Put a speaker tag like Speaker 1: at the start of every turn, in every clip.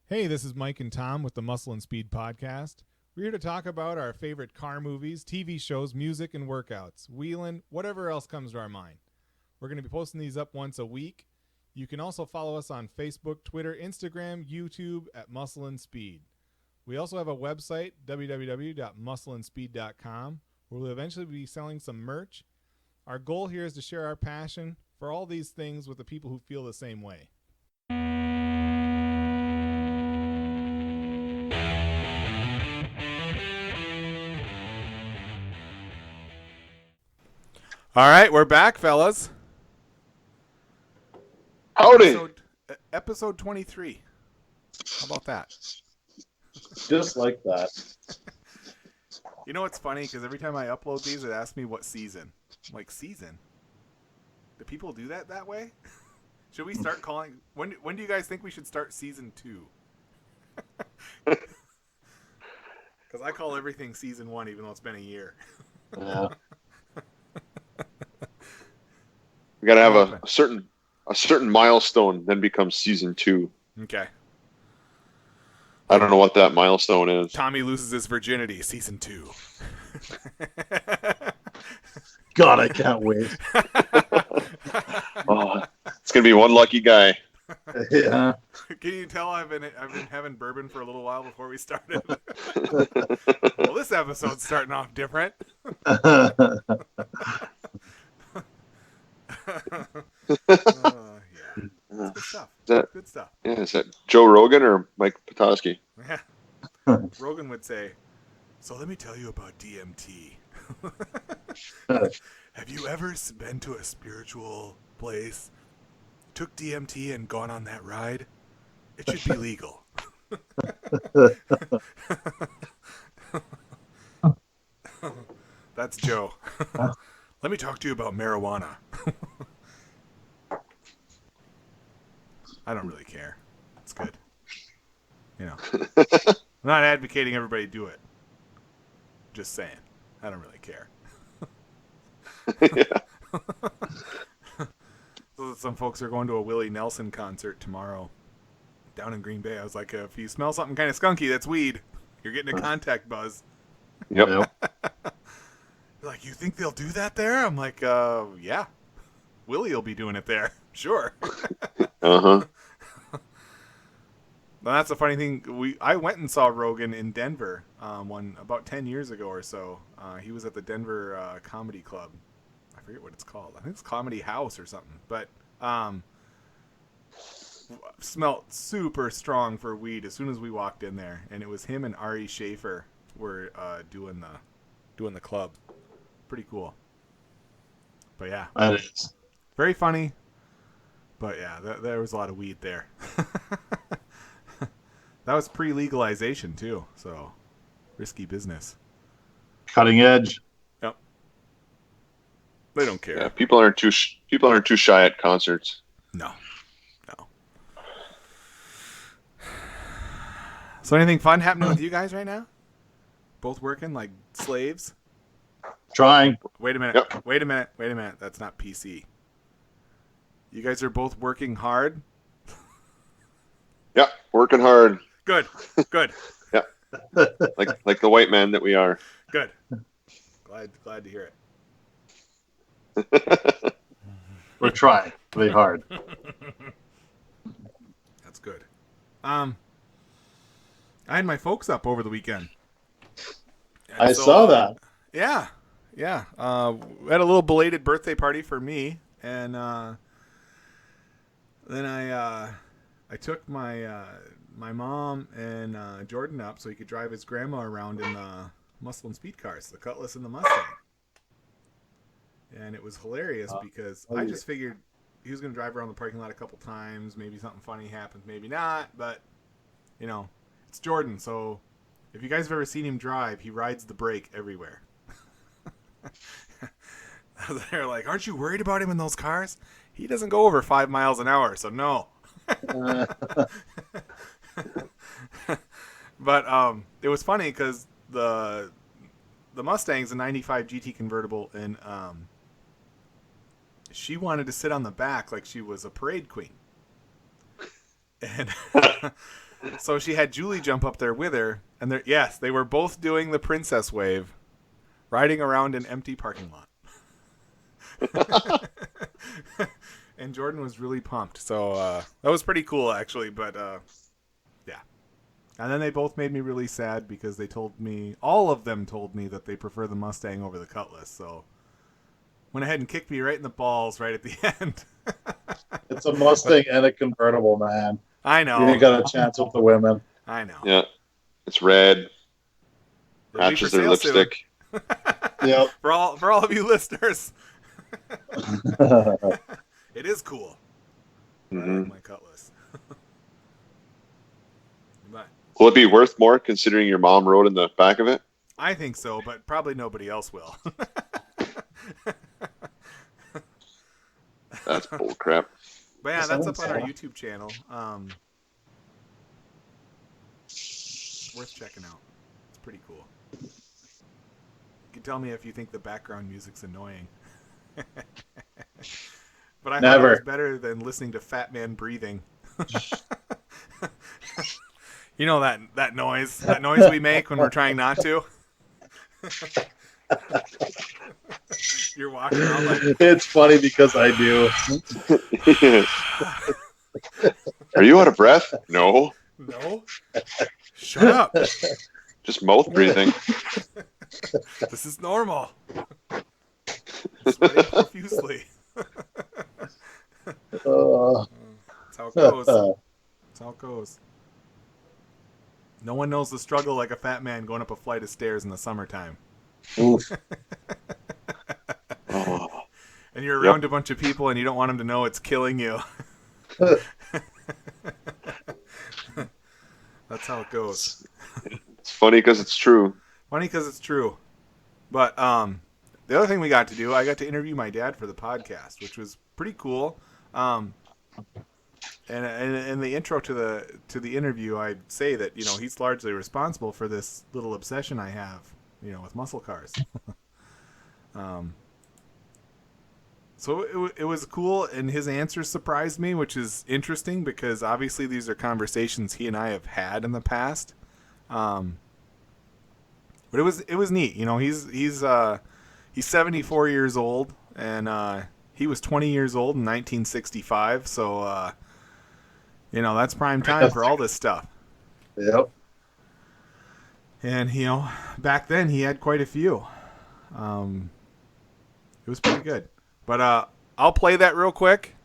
Speaker 1: Hey, this is Mike and Tom with the Muscle and Speed podcast. We're here to talk about our favorite car movies, TV shows, music, and workouts, wheeling, whatever else comes to our mind. We're going to be posting these up once a week. You can also follow us on Facebook, Twitter, Instagram, YouTube at Muscle and Speed. We also have a website, www.muscleandspeed.com, where we'll eventually be selling some merch. Our goal here is to share our passion for all these things with the people who feel the same way. All right, we're back, fellas.
Speaker 2: Howdy.
Speaker 1: Episode 23. How about that?
Speaker 2: Just like that.
Speaker 1: You know what's funny? Because every time I upload these, it asks me what season. I'm like, season? Do people do that way? Should we start calling... When do you guys think we should start season 2? Because I call everything season 1, even though it's been a year.
Speaker 2: Yeah. We got to have a certain milestone, then becomes season 2.
Speaker 1: Okay.
Speaker 2: I don't know what that milestone is.
Speaker 1: Tommy loses his virginity, season 2.
Speaker 3: God, I can't wait.
Speaker 2: Oh, it's gonna be one lucky guy.
Speaker 3: Yeah.
Speaker 1: Can you tell I've been having bourbon for a little while before we started? Well, this episode's starting off different. Yeah. Good stuff. Good stuff.
Speaker 2: Yeah, is that Joe Rogan or Mike Petoskey?
Speaker 1: Yeah. Rogan would say, "So let me tell you about DMT. Have you ever been to a spiritual place, took DMT and gone on that ride? It should be legal." That's Joe. Let me talk to you about marijuana. I don't really care. It's good. You know. I'm not advocating everybody do it. Just saying. I don't really care.
Speaker 2: Yeah.
Speaker 1: So some folks are going to a Willie Nelson concert tomorrow down in Green Bay. I was like, if you smell something kind of skunky, that's weed. You're getting a contact buzz.
Speaker 2: Yep.
Speaker 1: They're like, you think they'll do that there? I'm like, yeah. Willie will be doing it there. Sure.
Speaker 2: Uh-huh.
Speaker 1: Well, that's the funny thing. I went and saw Rogan in Denver about 10 years ago or so. He was at the Denver Comedy Club. I forget what it's called. I think it's Comedy House or something. But smelled super strong for weed as soon as we walked in there. And it was him and Ari Schaefer were doing the club. Pretty cool. But yeah.
Speaker 3: That is.
Speaker 1: Very funny. But yeah, there was a lot of weed there. That was pre-legalization too, so risky business.
Speaker 3: Cutting edge.
Speaker 1: Yep. They don't care.
Speaker 2: Yeah, people aren't too shy at concerts.
Speaker 1: No. So anything fun happening with you guys right now? Both working like slaves?
Speaker 3: Trying.
Speaker 1: Wait a minute.
Speaker 2: Yep.
Speaker 1: Wait a minute. That's not PC. You guys are both working hard?
Speaker 2: Yeah, working hard.
Speaker 1: Good.
Speaker 2: Yeah, like the white man that we are.
Speaker 1: Good. Glad to hear it.
Speaker 3: We're trying really hard.
Speaker 1: That's good. I had my folks up over the weekend. And
Speaker 3: I saw that.
Speaker 1: Yeah. We had a little belated birthday party for me, and then I took my mom and Jordan up so he could drive his grandma around in the Muscle and Speed cars, the Cutlass and the Mustang. And it was hilarious because I just figured he was going to drive around the parking lot a couple times. Maybe something funny happens, maybe not. But, you know, it's Jordan. So if you guys have ever seen him drive, he rides the brake everywhere. They're like, aren't you worried about him in those cars? He doesn't go over 5 miles an hour, so no. But it was funny because the Mustang's a 95 GT convertible, and she wanted to sit on the back like she was a parade queen. And So she had Julie jump up there with her, and they were both doing the princess wave, riding around an empty parking lot. And Jordan was really pumped. So that was pretty cool, actually. But yeah. And then they both made me really sad because all of them told me that they prefer the Mustang over the Cutlass. So went ahead and kicked me right in the balls right at the end.
Speaker 3: It's a Mustang and a convertible, man.
Speaker 1: I know.
Speaker 3: You ain't got a chance with the women.
Speaker 1: I know.
Speaker 2: Yeah. It's red.
Speaker 1: It'll be
Speaker 2: Matches
Speaker 1: for
Speaker 2: their
Speaker 1: sale soon.
Speaker 2: lipstick.
Speaker 3: Yep.
Speaker 1: For all of you listeners. It is cool. I like my Cutlass. But
Speaker 2: Will it be worth more considering your mom rode in the back of it?
Speaker 1: I think so, but probably nobody else will.
Speaker 2: That's bull crap.
Speaker 1: But yeah, that's up on our YouTube channel. Worth checking out. It's pretty cool. You can tell me if you think the background music's annoying. But I thought it was better than listening to Fat Man breathing. You know that noise we make when we're trying not to? You're walking around like...
Speaker 3: It's funny because I do.
Speaker 2: Are you out of breath? No.
Speaker 1: No? Shut up.
Speaker 2: Just mouth breathing.
Speaker 1: This is normal. Sweating profusely. That's how it goes. That's how it goes. No one knows the struggle like a fat man going up a flight of stairs in the summertime.
Speaker 3: Oof.
Speaker 1: And you're around a bunch of people and you don't want them to know it's killing you. That's how it goes.
Speaker 2: It's funny because it's true.
Speaker 1: Funny because it's true. But the other thing we got to do, I got to interview my dad for the podcast, which was pretty cool. And in the intro to the interview, I say that he's largely responsible for this little obsession I have, with muscle cars. So it was cool, and his answers surprised me, which is interesting because obviously these are conversations he and I have had in the past. But it was neat. He's 74 years old, and he was 20 years old in 1965. So that's prime time for all this stuff.
Speaker 3: Yep.
Speaker 1: And back then he had quite a few. It was pretty good. But I'll play that real quick,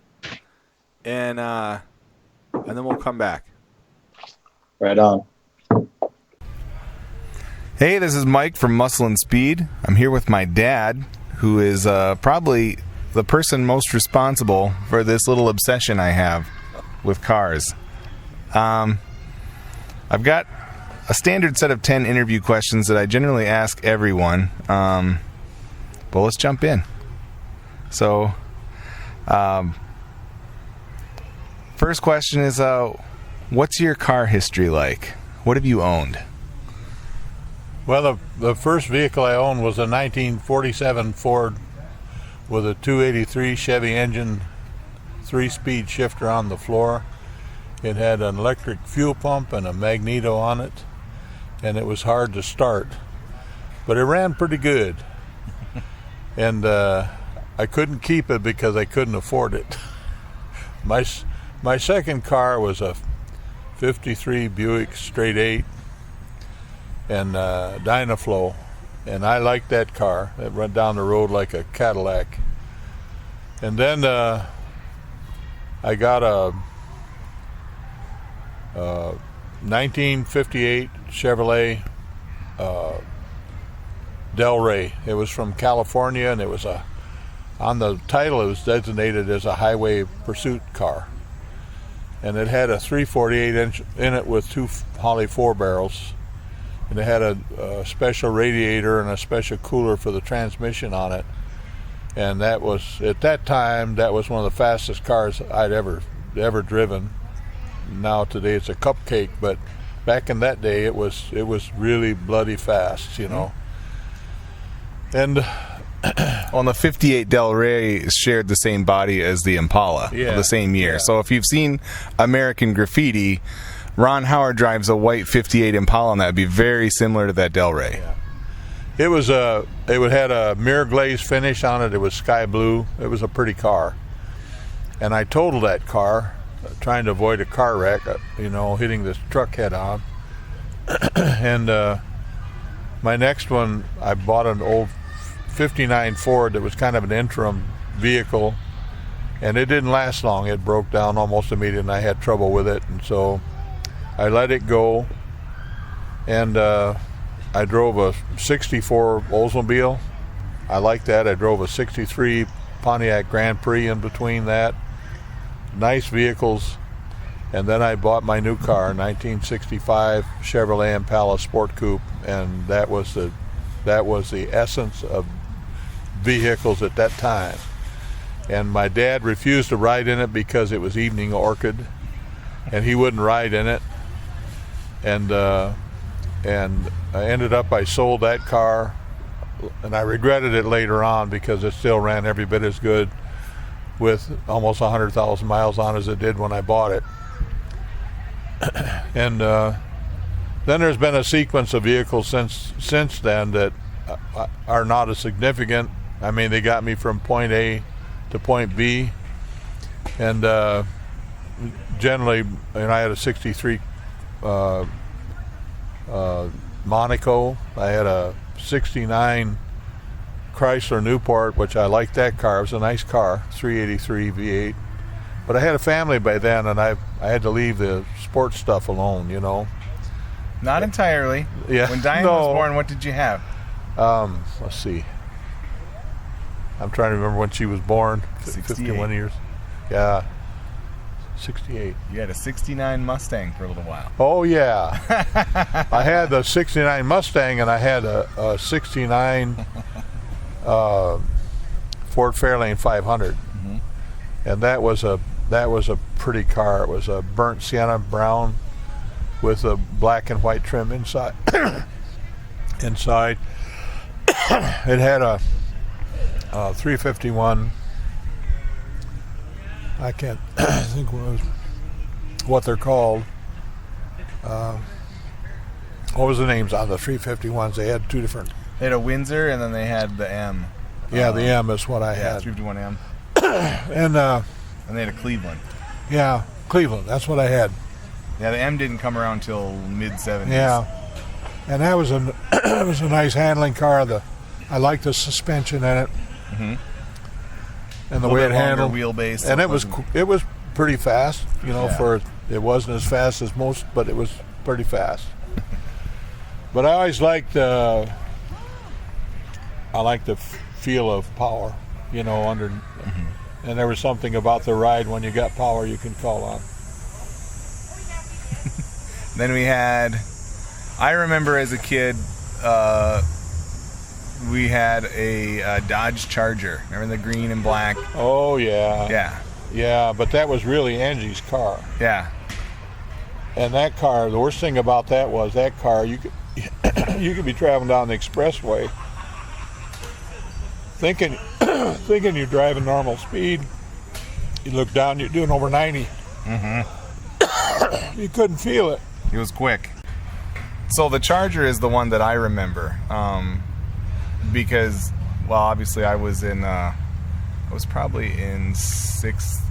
Speaker 1: and then we'll come back.
Speaker 3: Right on.
Speaker 1: Hey, this is Mike from Muscle and Speed. I'm here with my dad, who is probably the person most responsible for this little obsession I have with cars. I've got a standard set of 10 interview questions that I generally ask everyone. But let's jump in. So, first question is, what's your car history like? What have you owned?
Speaker 4: Well, the first vehicle I owned was a 1947 Ford with a 283 Chevy engine, 3-speed shifter on the floor. It had an electric fuel pump and a magneto on it, and it was hard to start. But it ran pretty good. And I couldn't keep it because I couldn't afford it. My second car was a 53 Buick straight 8 and Dynaflow, and I liked that car. It went down the road like a Cadillac. And then I got a 1958 Chevrolet Del Rey. It was from California, and it was on the title it was designated as a highway pursuit car. And it had a 348 inch in it with 2 Holley 4 barrels. And it had a special radiator and a special cooler for the transmission on it. And that was, at that time, that was one of the fastest cars I'd ever driven. Now today it's a cupcake, but back in that day it was really bloody fast, And
Speaker 1: On the 58 Del Rey shared the same body as the Impala of the same year.
Speaker 4: Yeah.
Speaker 1: So if you've seen American Graffiti, Ron Howard drives a white 58 Impala, and that would be very similar to that Del Rey.
Speaker 4: Yeah. It had a mirror glaze finish on it. It was sky blue. It was a pretty car. And I totaled that car, trying to avoid a car wreck, hitting this truck head on. And my next one, I bought an old 59 Ford that was kind of an interim vehicle, and it didn't last long. It broke down almost immediately, and I had trouble with it, and so I let it go, and I drove a 64 Oldsmobile. I liked that. I drove a 63 Pontiac Grand Prix in between that. Nice vehicles. And then I bought my new car, 1965 Chevrolet Impala Sport Coupe, and that was the essence of vehicles at that time. And my dad refused to ride in it because it was evening orchid, and he wouldn't ride in it. And I ended up, I sold that car, and I regretted it later on because it still ran every bit as good with almost 100,000 miles on as it did when I bought it. And then there's been a sequence of vehicles since then that are not as significant. I mean, they got me from point A to point B, and generally, I had a 63 Monaco. I had a 69 Chrysler Newport, which I liked that car. It was a nice car, 383 V8. But I had a family by then, and I had to leave the sports stuff alone,
Speaker 1: Not entirely.
Speaker 4: Yeah.
Speaker 1: When Diane was born, what did you have?
Speaker 4: Let's see. I'm trying to remember when she was born. 51 years. Yeah. 68.
Speaker 1: You had a 69 Mustang for a little while.
Speaker 4: Oh, yeah. I had the 69 Mustang, and I had a 69 Ford Fairlane 500.
Speaker 1: Mm-hmm.
Speaker 4: And that was a pretty car. It was a burnt sienna brown with a black and white trim inside. Inside. It had a 351. I can't think what they're called. What was the names on the 351s? They had two different.
Speaker 1: They had a Windsor, and then they had the M.
Speaker 4: Yeah, the M is what I had.
Speaker 1: 351M.
Speaker 4: And
Speaker 1: they had a Cleveland.
Speaker 4: Yeah, Cleveland. That's what I had.
Speaker 1: Yeah, the M didn't come around till mid-70s.
Speaker 4: Yeah, and that was it was a nice handling car. I liked the suspension in it,
Speaker 1: mm-hmm.
Speaker 4: and the way it handled.
Speaker 1: Wheelbase,
Speaker 4: and it was pretty fast. For it wasn't as fast as most, but it was pretty fast. But I always liked the feel of power, under.
Speaker 1: Mm-hmm.
Speaker 4: And there was something about the ride when you got power you can call on.
Speaker 1: Then I remember as a kid, we had a Dodge Charger. Remember the green and black?
Speaker 4: Oh, yeah.
Speaker 1: Yeah.
Speaker 4: Yeah, but that was really Angie's car.
Speaker 1: Yeah.
Speaker 4: And that car, the worst thing about that was that car, you could be traveling down the expressway thinking you're driving normal speed. You look down, you're doing over 90.
Speaker 1: Mm-hmm.
Speaker 4: You couldn't feel it.
Speaker 1: It was quick. So the Charger is the one that I remember, because, well, obviously I was probably in 5th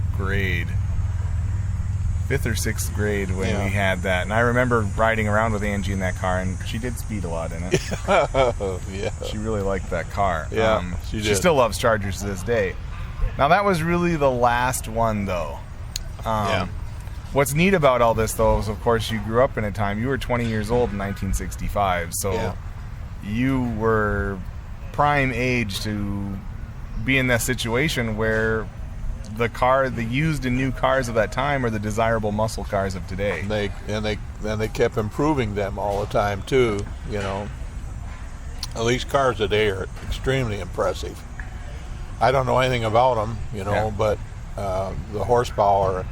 Speaker 1: or 6th grade when we had that, and I remember riding around with Angie in that car, and she did speed a lot in it.
Speaker 4: Yeah.
Speaker 1: She really liked that car.
Speaker 4: Yeah,
Speaker 1: she still loves Chargers to this day. Now that was really the last one, though.
Speaker 4: Yeah.
Speaker 1: What's neat about all this, though, is, of course, you grew up in a time. You were 20 years old in 1965, so you were prime age to be in that situation where the used and new cars of that time are the desirable muscle cars of today.
Speaker 4: They kept improving them all the time too. At least cars today are extremely impressive. I don't know anything about them, but the horsepower.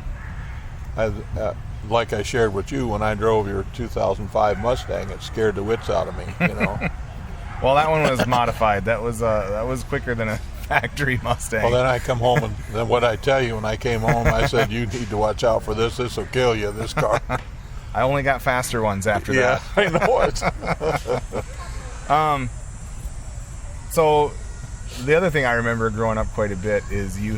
Speaker 4: Like I shared with you, when I drove your 2005 Mustang, it scared the wits out of me.
Speaker 1: Well, that one was modified. That was quicker than a factory Mustang.
Speaker 4: Well, then I come home, and then what I tell you when I came home, I said, "You need to watch out for this. This will kill you. This car."
Speaker 1: I only got faster ones after
Speaker 4: Yeah,
Speaker 1: that.
Speaker 4: I know it.
Speaker 1: So the other thing I remember growing up quite a bit is you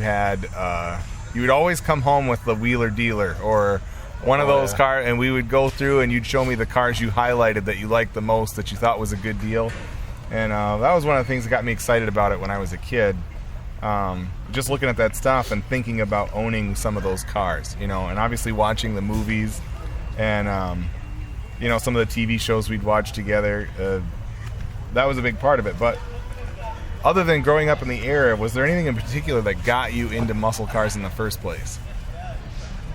Speaker 1: would always come home with the wheeler dealer or one of those cars, and we would go through and you'd show me the cars you highlighted that you liked the most, that you thought was a good deal. And that was one of the things that got me excited about it when I was a kid. Just looking at that stuff and thinking about owning some of those cars, and obviously watching the movies and, some of the TV shows we'd watch together. That was a big part of it. But other than growing up in the era, was there anything in particular that got you into muscle cars in the first place?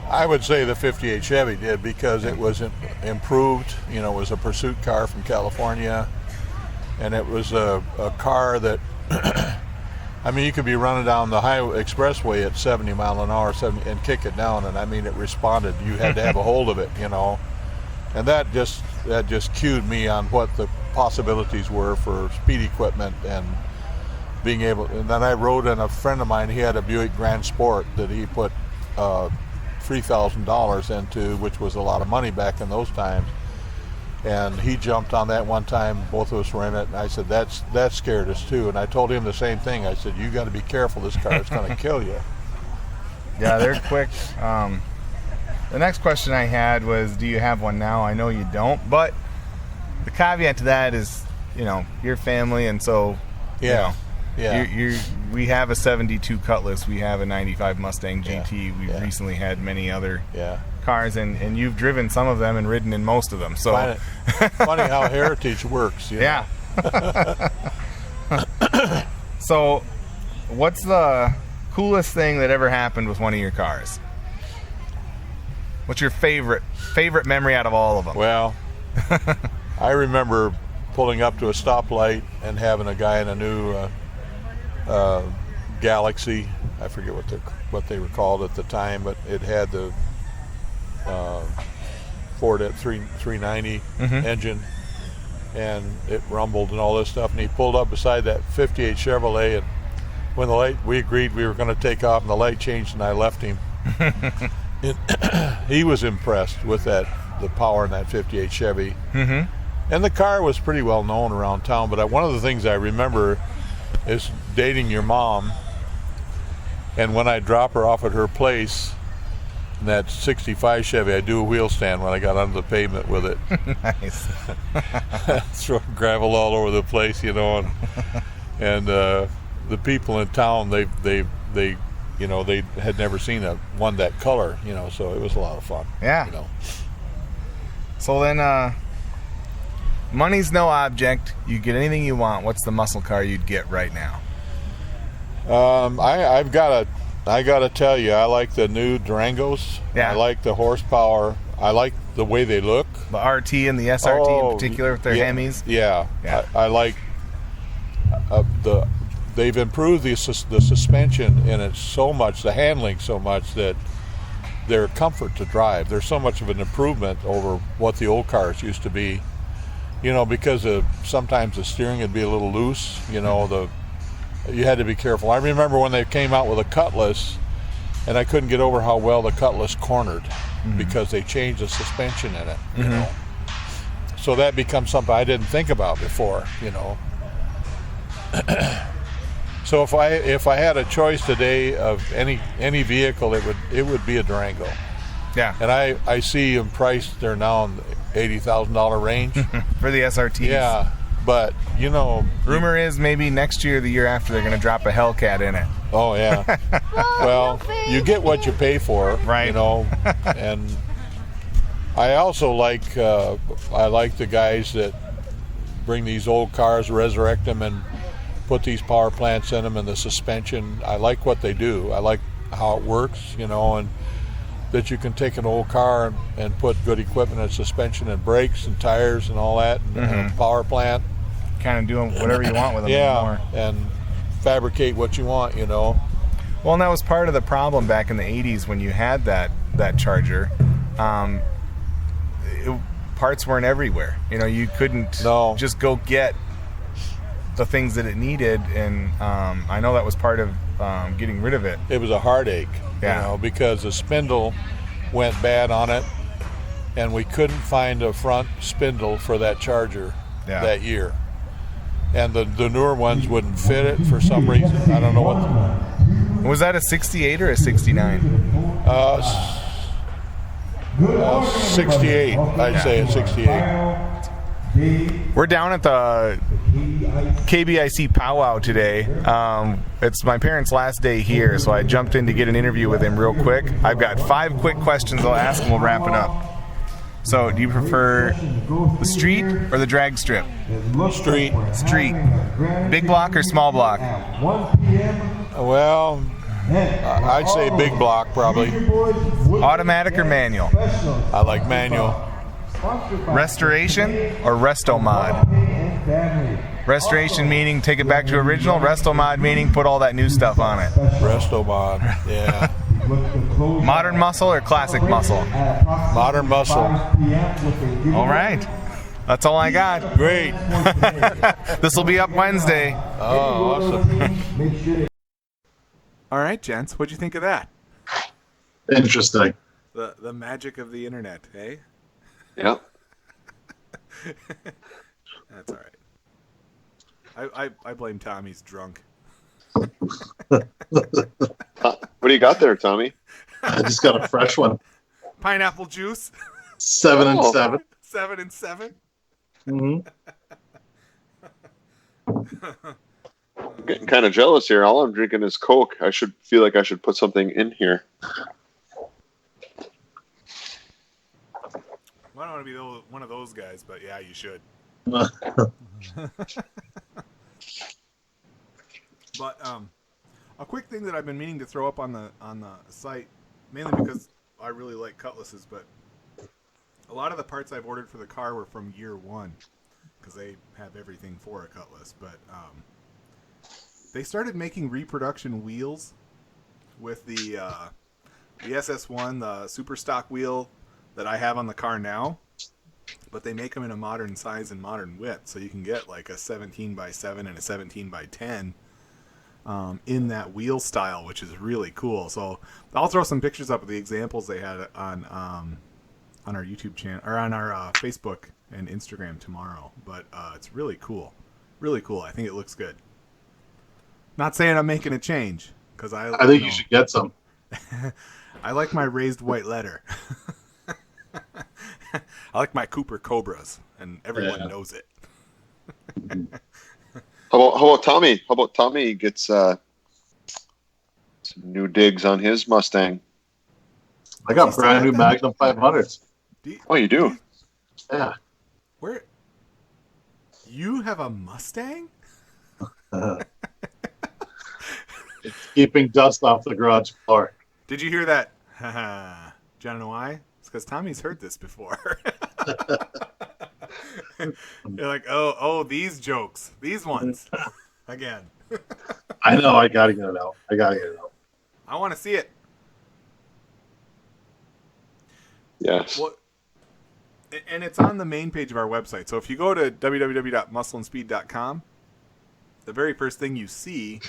Speaker 4: I would say the 58 Chevy did, because it was improved. It was a pursuit car from California, and it was a car that, you could be running down the highway expressway at 70 mile an hour and kick it down, and it responded. You had to have a hold of it, and that just cued me on what the possibilities were for speed equipment and being able. And then I rode in, a friend of mine, he had a Buick Grand Sport that he put $3,000 into, which was a lot of money back in those times. And he jumped on that one time. Both of us were in it, and I said, that scared us too. And I told him the same thing. I said, you got to be careful. This car is going to kill you.
Speaker 1: Yeah, they're quick. The next question I had was, do you have one now? I know you don't, but the caveat to that is, your family, and so
Speaker 4: Yeah.
Speaker 1: we have a 72 Cutlass, we have a 95 Mustang GT. We've recently had many other cars, and you've driven some of them and ridden in most of them. So
Speaker 4: funny how heritage works.
Speaker 1: Yeah. So, what's the coolest thing that ever happened with one of your cars? What's your favorite memory out of all of them?
Speaker 4: Well, I remember pulling up to a stoplight and having a guy in a new Galaxy. I forget what they were called at the time, but it had the Ford at 390 engine, and it rumbled and all this stuff. And he pulled up beside that 58 Chevrolet, and when the light, we agreed we were going to take off, and the light changed, and I left him. He was impressed with the power in that 58 Chevy. And the car was pretty well known around town. But one of the things I remember is dating your mom, and when I drop her off at her place in that 65 Chevy, I do a wheel stand when I got under the pavement with it.
Speaker 1: Nice.
Speaker 4: Throw gravel all over the place, and the people in town, they had never seen one that color, so it was a lot of fun.
Speaker 1: Yeah. So then, money's no object. You get anything you want. What's the muscle car you'd get right now?
Speaker 4: I gotta tell you, I like the new Durangos.
Speaker 1: Yeah.
Speaker 4: I like the horsepower. I like the way they look.
Speaker 1: The RT and the SRT in particular with their Hemis.
Speaker 4: Yeah. I like they've improved the suspension in it so much, the handling so much, that they're a comfort to drive. There's so much of an improvement over what the old cars used to be. Because sometimes the steering would be a little loose. You had to be careful. I remember when they came out with a Cutlass, and I couldn't get over how well the Cutlass cornered because they changed the suspension in it. So that becomes something I didn't think about before. So if I had a choice today of any vehicle, it would be a Durango.
Speaker 1: Yeah.
Speaker 4: And I see them priced, they're now in the $80,000 range.
Speaker 1: For the SRTs.
Speaker 4: Yeah. But,
Speaker 1: rumor is maybe next year or the year after they're going to drop a Hellcat in it.
Speaker 4: Oh, yeah. Well, you get what you pay for.
Speaker 1: Right.
Speaker 4: And I also like the guys that bring these old cars, resurrect them, and put these power plants in them and the suspension. I like what they do. I like how it works, and that you can take an old car and put good equipment and suspension and brakes and tires and all that, and a power plant.
Speaker 1: Kind of doing whatever you want with them anymore.
Speaker 4: And fabricate what you want,
Speaker 1: Well, and that was part of the problem back in the 80s when you had that Charger. Parts weren't everywhere. You couldn't just go get the things that it needed, and I know that was part of getting rid of it.
Speaker 4: It was a heartache, because the spindle went bad on it, and we couldn't find a front spindle for that charger that year. And the newer ones wouldn't fit it for some reason. I don't know what.
Speaker 1: Was that a 68 or a 69?
Speaker 4: 68. I'd say a 68.
Speaker 1: We're down at the KBIC powwow today. It's my parents' last day here, so I jumped in to get an interview with him real quick. I've got 5 quick questions I'll ask and we'll wrap it up. So, do you prefer the street or the drag strip?
Speaker 4: Street.
Speaker 1: Street. Big block or small block?
Speaker 4: Well, I'd say big block probably.
Speaker 1: Automatic or manual?
Speaker 4: I like manual.
Speaker 1: Restoration or resto mod? Restoration meaning take it back to original. Resto mod meaning put all that new stuff on it.
Speaker 4: Resto mod, yeah.
Speaker 1: Modern muscle or classic muscle?
Speaker 4: Modern muscle.
Speaker 1: All right. That's all I got.
Speaker 4: Great.
Speaker 1: This will be up Wednesday.
Speaker 4: Oh, awesome.
Speaker 1: All right, gents. What'd you think of that?
Speaker 3: Interesting.
Speaker 1: The magic of the internet, eh?
Speaker 2: Yeah.
Speaker 1: That's all right. I blame Tommy's drunk.
Speaker 2: What do you got there, Tommy?
Speaker 3: I just got a fresh one.
Speaker 1: Pineapple juice.
Speaker 3: 7 and 7.
Speaker 1: 7 and 7.
Speaker 3: Mm-hmm.
Speaker 2: I'm getting kind of jealous here. All I'm drinking is Coke. I should feel like I should put something in here.
Speaker 1: Well, I don't want to be one of those guys, but yeah, you should. But a quick thing that I've been meaning to throw up on the site, mainly because I really like cutlasses, but a lot of the parts I've ordered for the car were from year 1 because they have everything for a cutlass. But they started making reproduction wheels with the SS1, the super stock wheel that I have on the car now, but they make them in a modern size and modern width, so you can get like a 17 by 7 and a 17 by 10 in that wheel style, which is really cool. So I'll throw some pictures up of the examples they had on our YouTube channel or on our Facebook and Instagram tomorrow. But it's really cool. I think it looks good. Not saying I'm making a change because I
Speaker 3: think you should get some.
Speaker 1: I like my raised white letter. I like my Cooper Cobras, and everyone knows it.
Speaker 2: How about Tommy? How about Tommy gets some new digs on his Mustang?
Speaker 3: I got brand new Magnum 500s.
Speaker 2: Oh, you do?
Speaker 3: Yeah.
Speaker 1: Where? You have a Mustang?
Speaker 3: It's keeping dust off the garage floor.
Speaker 1: Did you hear that? Do you know why? It's because Tommy's heard this before. You're like, oh, these jokes, these ones, again.
Speaker 3: I know. I gotta get it out.
Speaker 1: I want to see it.
Speaker 2: Yes.
Speaker 1: Well, and it's on the main page of our website. So if you go to www.muscleandspeed.com, the very first thing you see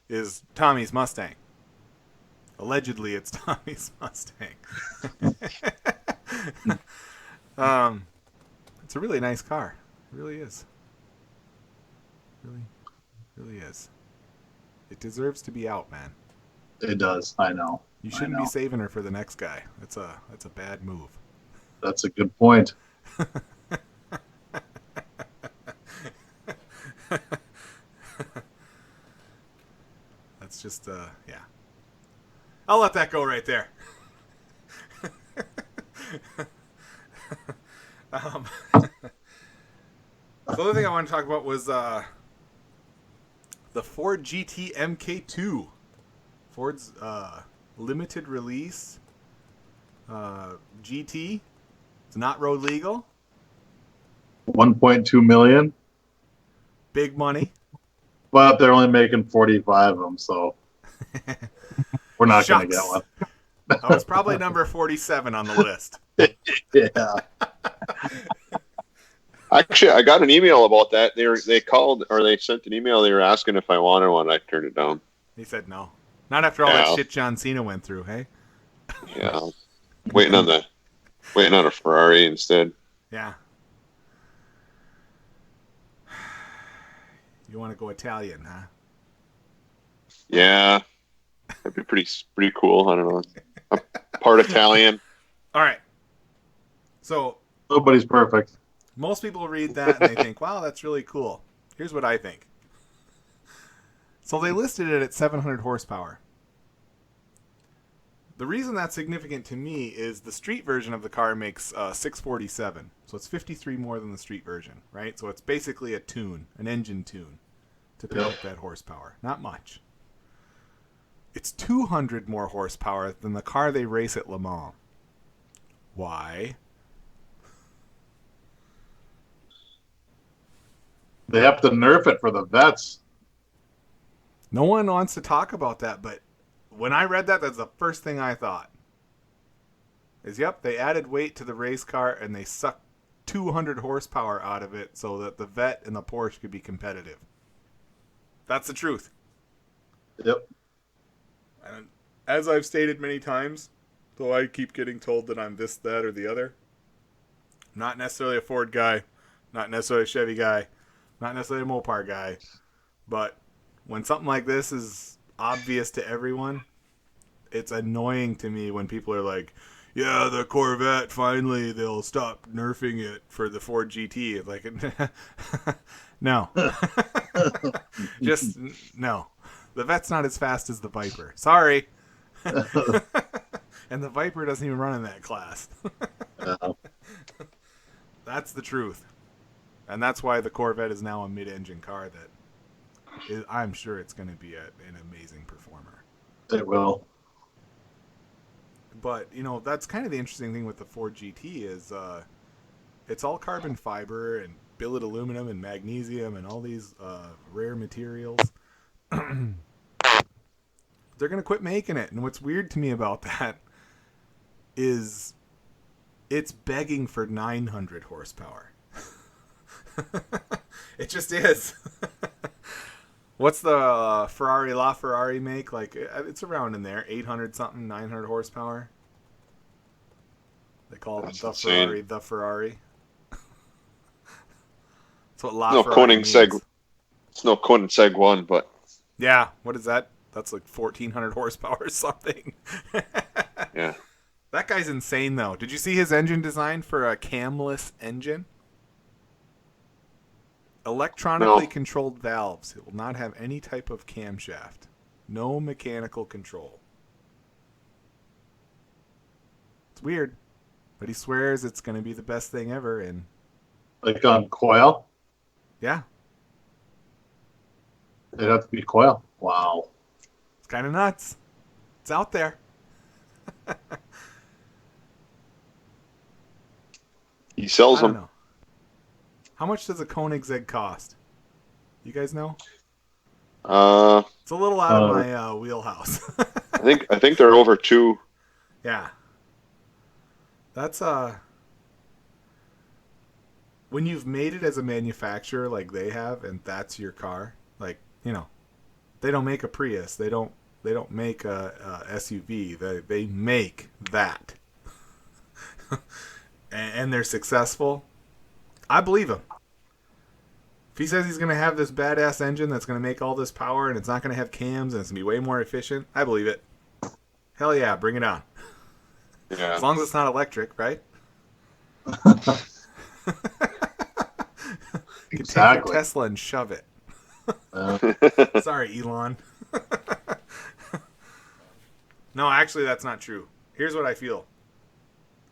Speaker 1: is Tommy's Mustang. Allegedly, it's Tommy's Mustang. It's a really nice car. It really is. Really is. It deserves to be out, man.
Speaker 3: It does. I know.
Speaker 1: You shouldn't be saving her for the next guy. That's a bad move.
Speaker 3: That's a good point.
Speaker 1: That's just yeah. I'll let that go right there. The other thing I want to talk about was the Ford GT MK2. Ford's limited release GT. It's not road legal.
Speaker 3: 1.2 million.
Speaker 1: Big money.
Speaker 3: But they're only making 45 of them, so we're not going to get one.
Speaker 1: I was probably number 47 on the list.
Speaker 3: Yeah.
Speaker 2: Actually, I got an email about that. They called or they sent an email. They were asking if I wanted one. I turned it down.
Speaker 1: He said no. Not after all that shit John Cena went through, hey?
Speaker 2: Yeah. Waiting on the Waiting on a Ferrari instead.
Speaker 1: Yeah. You want to go Italian, huh?
Speaker 2: Yeah, that'd be pretty cool. I don't know. I'm part Italian.
Speaker 1: All right. So
Speaker 3: Nobody's perfect.
Speaker 1: most people read that and they think, wow, that's really cool. Here's what I think. So they listed it at 700 horsepower. The reason that's significant to me is the street version of the car makes 647. So it's 53 more than the street version, right? So it's basically a tune, an engine tune to pick up that horsepower. Not much. It's 200 more horsepower than the car they race at Le Mans. Why?
Speaker 3: They have to nerf it for the vets.
Speaker 1: No one wants to talk about that, but when I read that, that's the first thing I thought. Yep, they added weight to the race car and they sucked 200 horsepower out of it so that the Vet and the Porsche could be competitive. That's the truth.
Speaker 3: Yep.
Speaker 1: And as I've stated many times, though I keep getting told that I'm this, that, or the other, I'm not necessarily a Ford guy, not necessarily a Chevy guy, not necessarily a Mopar guy, but when something like this is obvious to everyone, it's annoying to me when people are like, yeah, the Corvette, finally they'll stop nerfing it for the Ford GT. Like, no. Just, no. The Vet's not as fast as the Viper. Sorry. And the Viper doesn't even run in that class. That's the truth. And that's why the Corvette is now a mid-engine car that I'm sure it's going to be an amazing performer.
Speaker 3: It will.
Speaker 1: But, you know, that's kind of the interesting thing with the Ford GT is it's all carbon fiber and billet aluminum and magnesium and all these rare materials. They're going to quit making it. And what's weird to me about that is it's begging for 900 horsepower. It just is. What's the Ferrari LaFerrari make? Like, it's around in there, 800 something, 900 horsepower. They call it the
Speaker 2: insane.
Speaker 1: Ferrari, the Ferrari. That's what
Speaker 2: No
Speaker 1: LaFerrari means.
Speaker 2: It's no Koenigsegg 1, but
Speaker 1: Yeah, what is that? That's like 1,400 horsepower or something.
Speaker 2: yeah.
Speaker 1: That guy's insane, though. Did you see his engine design for a camless engine? Electronically controlled valves. It will not have any type of camshaft. No mechanical control. It's weird, but he swears it's going to be the best thing ever. And
Speaker 3: Like on coil?
Speaker 1: yeah,
Speaker 3: It'd have to be coil. Wow.
Speaker 1: it's kind of nuts. It's out there.
Speaker 2: He sells
Speaker 1: I don't
Speaker 2: them.
Speaker 1: know. How much does a Koenigsegg cost? You guys know? It's a little out of my wheelhouse.
Speaker 2: I think they're over 2.
Speaker 1: Yeah. That's when you've made it as a manufacturer like they have and that's your car, like, you know, they don't make a Prius, they don't make a SUV. They make that. And they're successful. I believe him. If he says he's going to have this badass engine that's going to make all this power and it's not going to have cams and it's going to be way more efficient, I believe it. Hell yeah, bring it on.
Speaker 2: Yeah.
Speaker 1: As long as it's not electric, right? You can take your Tesla and shove it. Sorry, Elon. No, actually, that's not true. Here's what I feel.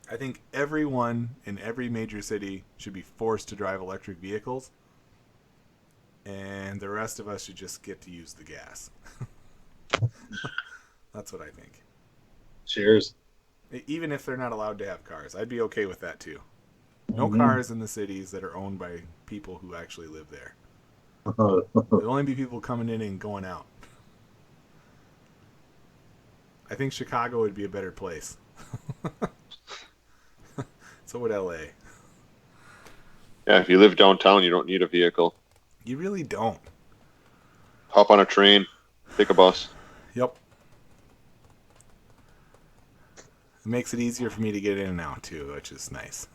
Speaker 1: I think everyone in every major city should be forced to drive electric vehicles, and the rest of us should just get to use the gas. That's what I think.
Speaker 3: Cheers.
Speaker 1: Even if they're not allowed to have cars, I'd be okay with that too. No cars in the cities that are owned by people who actually live there. There'll only be people coming in and going out. I think Chicago would be a better place. So would LA.
Speaker 2: Yeah, if you live downtown, you don't need a vehicle.
Speaker 1: You really don't.
Speaker 2: Hop on a train, take a bus.
Speaker 1: Yep.
Speaker 5: makes it easier for me to get in and out too, which is nice.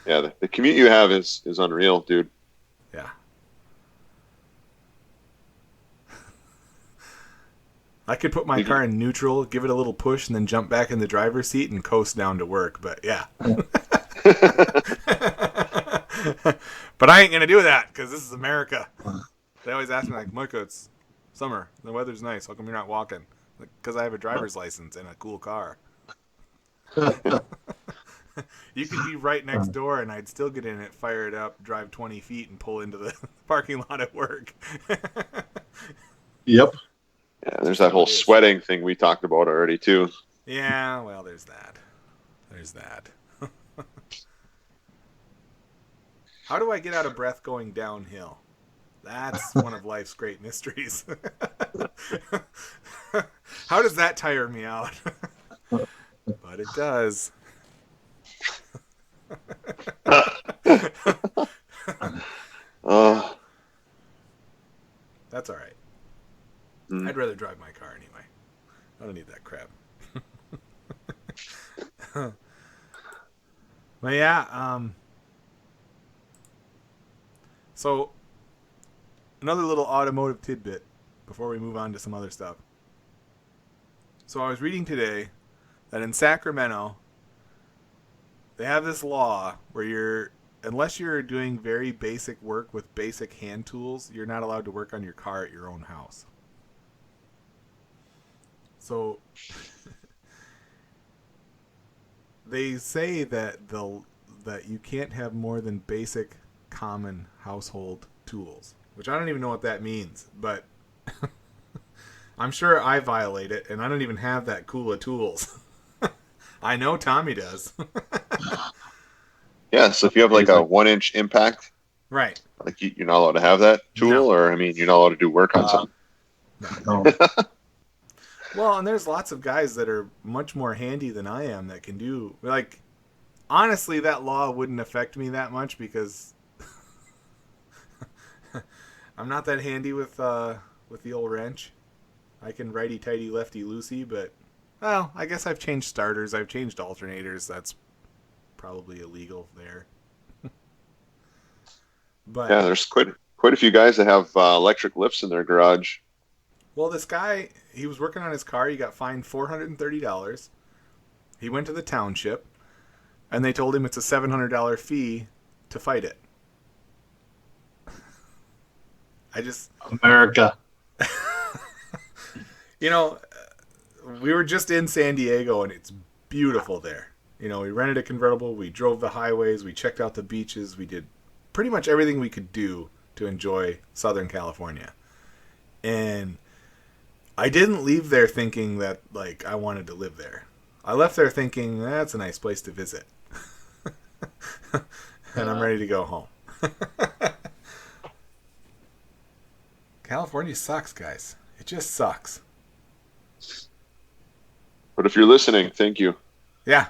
Speaker 2: Yeah, the commute you have is unreal, dude.
Speaker 5: Yeah. I could put my car in neutral, give it a little push, and then jump back in the driver's seat and coast down to work. But yeah. But I ain't going to do that because this is America. They always ask me, like, Micah, it's summer. The weather's nice. How come you're not walking? Because I have a driver's license and a cool car. You could be right next door and I'd still get in it, fire it up, drive 20 feet, and pull into the parking lot at work.
Speaker 3: Yep.
Speaker 2: Yeah, there's that whole sweating thing we talked about already, too.
Speaker 5: Yeah, well, there's that. There's that. How do I get out of breath going downhill? That's one of life's great mysteries. How does that tire me out? But it does. That's all right. I'd rather drive my car anyway. I don't need that crap. But yeah, so another little automotive tidbit before we move on to some other stuff. So I was reading today that in Sacramento, they have this law where unless you're doing very basic work with basic hand tools, you're not allowed to work on your car at your own house. So they say that that you can't have more than basic common household tools, which I don't even know what that means, but I'm sure I violate it, and I don't even have that cool of tools. I know Tommy does.
Speaker 2: Yeah, so if you have like a 1-inch impact,
Speaker 5: right?
Speaker 2: Like you're not allowed to have that tool,
Speaker 5: No.
Speaker 2: or I mean, you're not allowed to do work on something.
Speaker 3: No.
Speaker 5: Well, and there's lots of guys that are much more handy than I am that can do, like, honestly, that law wouldn't affect me that much because I'm not that handy with the old wrench. I can righty-tighty, lefty-loosey, but, well, I guess I've changed starters. I've changed alternators. That's probably illegal there. But
Speaker 2: Yeah, there's quite a few guys that have electric lifts in their garage.
Speaker 5: well, this guy, he was working on his car. He got fined $430. He went to the township, and they told him it's a $700 fee to fight it.
Speaker 3: America.
Speaker 5: You know, we were just in San Diego, and it's beautiful there. You know, we rented a convertible, we drove the highways, we checked out the beaches, we did pretty much everything we could do to enjoy Southern California. And I didn't leave there thinking that, like, I wanted to live there. I left there thinking, that's a nice place to visit. And I'm ready to go home. California sucks, guys. It just sucks.
Speaker 2: But if you're listening, thank you.
Speaker 5: Yeah.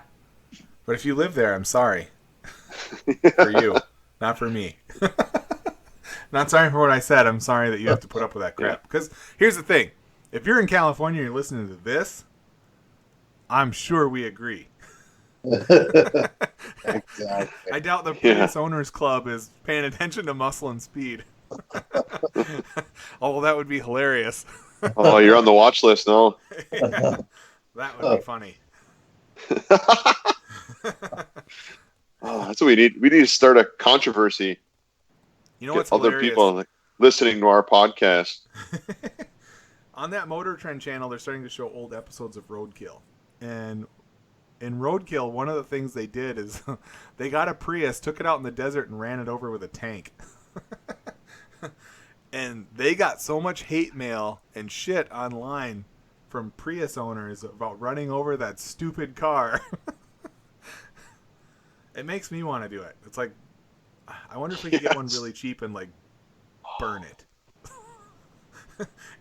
Speaker 5: But if you live there, I'm sorry. For you, not for me. Not sorry for what I said. I'm sorry that you have to put up with that crap. Because here's the thing. If you're in California and you're listening to this, I'm sure we agree.
Speaker 3: Exactly.
Speaker 5: I doubt the Prius Owners Club is paying attention to muscle and speed. Oh, that would be hilarious.
Speaker 2: Oh, you're on the watch list now.
Speaker 5: Yeah, that would be funny.
Speaker 2: Oh, that's what we need. We need to start a controversy.
Speaker 5: You know what's
Speaker 2: Get other
Speaker 5: hilarious?
Speaker 2: people like, listening to our podcast.
Speaker 5: On that Motor Trend channel, they're starting to show old episodes of Roadkill. And in Roadkill, one of the things they did is they got a Prius, took it out in the desert, and ran it over with a tank. And they got so much hate mail and shit online from Prius owners about running over that stupid car. It makes me want to do it. It's like, I wonder if we could get one really cheap and, like, burn it.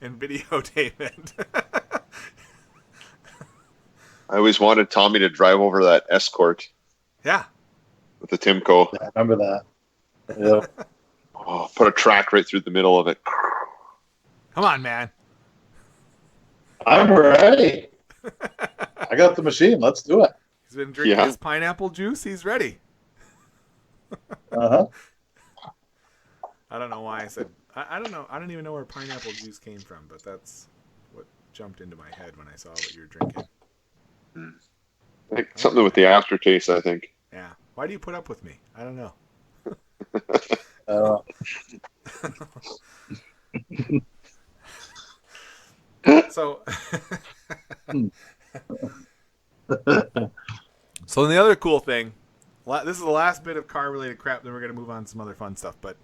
Speaker 5: And videotape it.
Speaker 2: I always wanted Tommy to drive over that Escort
Speaker 5: Yeah.
Speaker 2: with the Timco.
Speaker 3: I remember that. Yep.
Speaker 2: Oh, put a track right through the middle of it.
Speaker 5: Come on, man.
Speaker 3: I'm ready. I got the machine. Let's do it.
Speaker 5: He's been drinking
Speaker 2: Yeah.
Speaker 5: his pineapple juice. He's ready.
Speaker 3: Uh-huh.
Speaker 5: I don't know why I said. I don't know. I don't even know where pineapple juice came from, but that's what jumped into my head when I saw what you were drinking.
Speaker 2: Like something with the aftertaste, I think.
Speaker 5: Yeah. Why do you put up with me? I don't know. So, so the other cool thing, this is the last bit of car related crap. Then we're gonna move on to some other fun stuff. But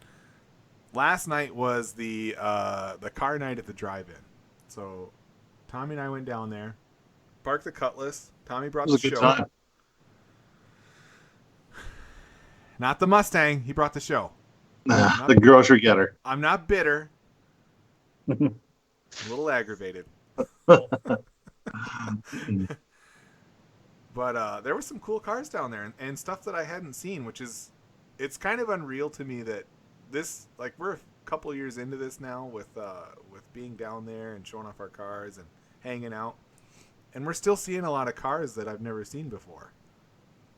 Speaker 5: last night was the car night at the drive-in. So Tommy and I went down there, parked the Cutlass. Tommy brought
Speaker 3: It was
Speaker 5: the
Speaker 3: a good
Speaker 5: show.
Speaker 3: time.
Speaker 5: Not the Mustang. He brought the show.
Speaker 3: The grocery getter.
Speaker 5: I'm not bitter. I'm a little aggravated. But there were some cool cars down there and stuff that I hadn't seen, which is, it's kind of unreal to me that this, like, we're a couple years into this now with being down there and showing off our cars and hanging out, and we're still seeing a lot of cars that I've never seen before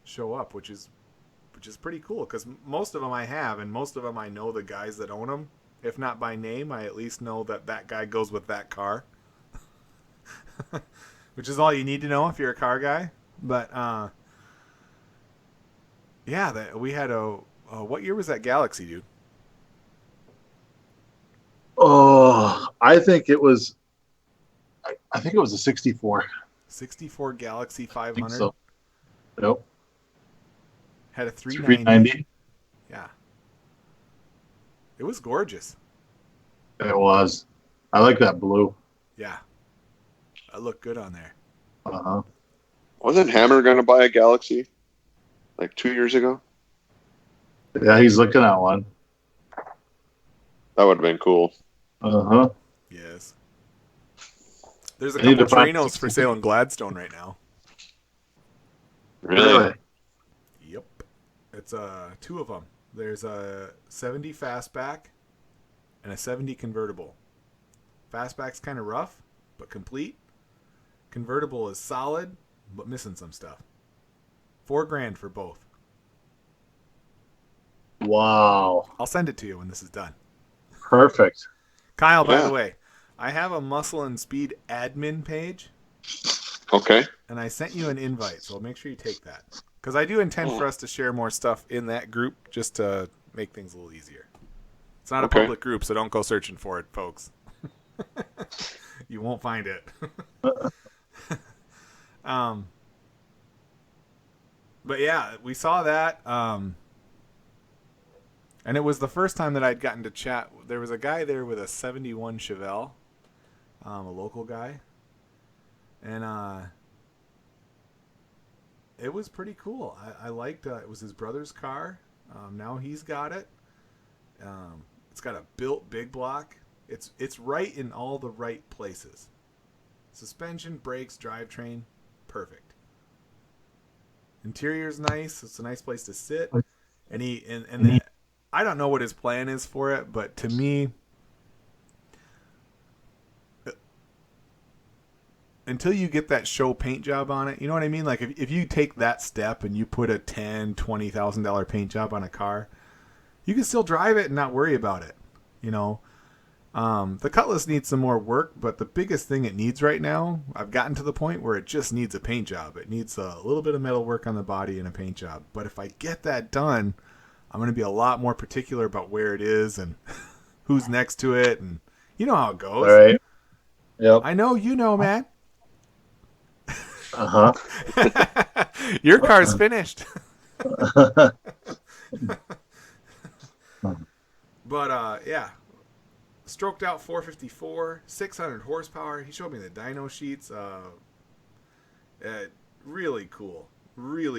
Speaker 5: show up, which is pretty cool, because most of them I have, and most of them I know the guys that own them. If not by name, I at least know that guy goes with that car. Which is all you need to know if you're a car guy. But yeah, we had what year was that Galaxy, dude?
Speaker 3: Oh, I think it was. I think it was a 64.
Speaker 5: 64 Galaxy
Speaker 3: I
Speaker 5: 500.
Speaker 3: think so. Nope.
Speaker 5: Had a 390.
Speaker 3: 390.
Speaker 5: Yeah. It was gorgeous.
Speaker 3: It was. I like that blue.
Speaker 5: Yeah. It looked good on there.
Speaker 3: Uh-huh.
Speaker 2: Wasn't Hammer going to buy a Galaxy like 2 years ago?
Speaker 3: Yeah, he's looking at one.
Speaker 2: That would have been cool.
Speaker 3: Uh-huh.
Speaker 5: Yes. There's a
Speaker 3: I need
Speaker 5: couple
Speaker 3: to find
Speaker 5: Trinos for sale in Gladstone right now.
Speaker 2: Really?
Speaker 5: Yep. It's two of them. There's a 70 fastback and a 70 convertible. Fastback's kind of rough, but complete. Convertible is solid, but missing some stuff. $4,000 for both.
Speaker 3: Wow.
Speaker 5: I'll send it to you when this is done.
Speaker 3: Perfect.
Speaker 5: Kyle, by
Speaker 2: Yeah.
Speaker 5: the way, I have a Muscle and Speed admin page,
Speaker 2: Okay.
Speaker 5: and I sent you an invite, so make sure you take that. Because I do intend for us to share more stuff in that group just to make things a little easier. It's not
Speaker 2: Okay.
Speaker 5: a public group, so don't go searching for it, folks. You won't find it. But yeah, we saw that. And it was the first time that I'd gotten to chat. There was a guy there with a 71 Chevelle, a local guy. And it was pretty cool. I liked it was his brother's car. Now he's got it. It's got a built big block. It's right in all the right places. Suspension, brakes, drivetrain, perfect. Interior's nice. It's a nice place to sit. And I don't know what his plan is for it, but to me, until you get that show paint job on it, you know what I mean? Like if you take that step and you put a $10,000-$20,000 paint job on a car, you can still drive it and not worry about it. You know, the Cutlass needs some more work, but the biggest thing it needs right now, I've gotten to the point where it just needs a paint job. It needs a little bit of metal work on the body and a paint job. But if I get that done, I'm going to be a lot more particular about where it is and who's next to it, and you know how it goes.
Speaker 3: All right. Yep.
Speaker 5: I know you know, man.
Speaker 3: Uh-huh.
Speaker 5: Your car's finished. But yeah, stroked out 454, 600 horsepower. He showed me the dyno sheets. Really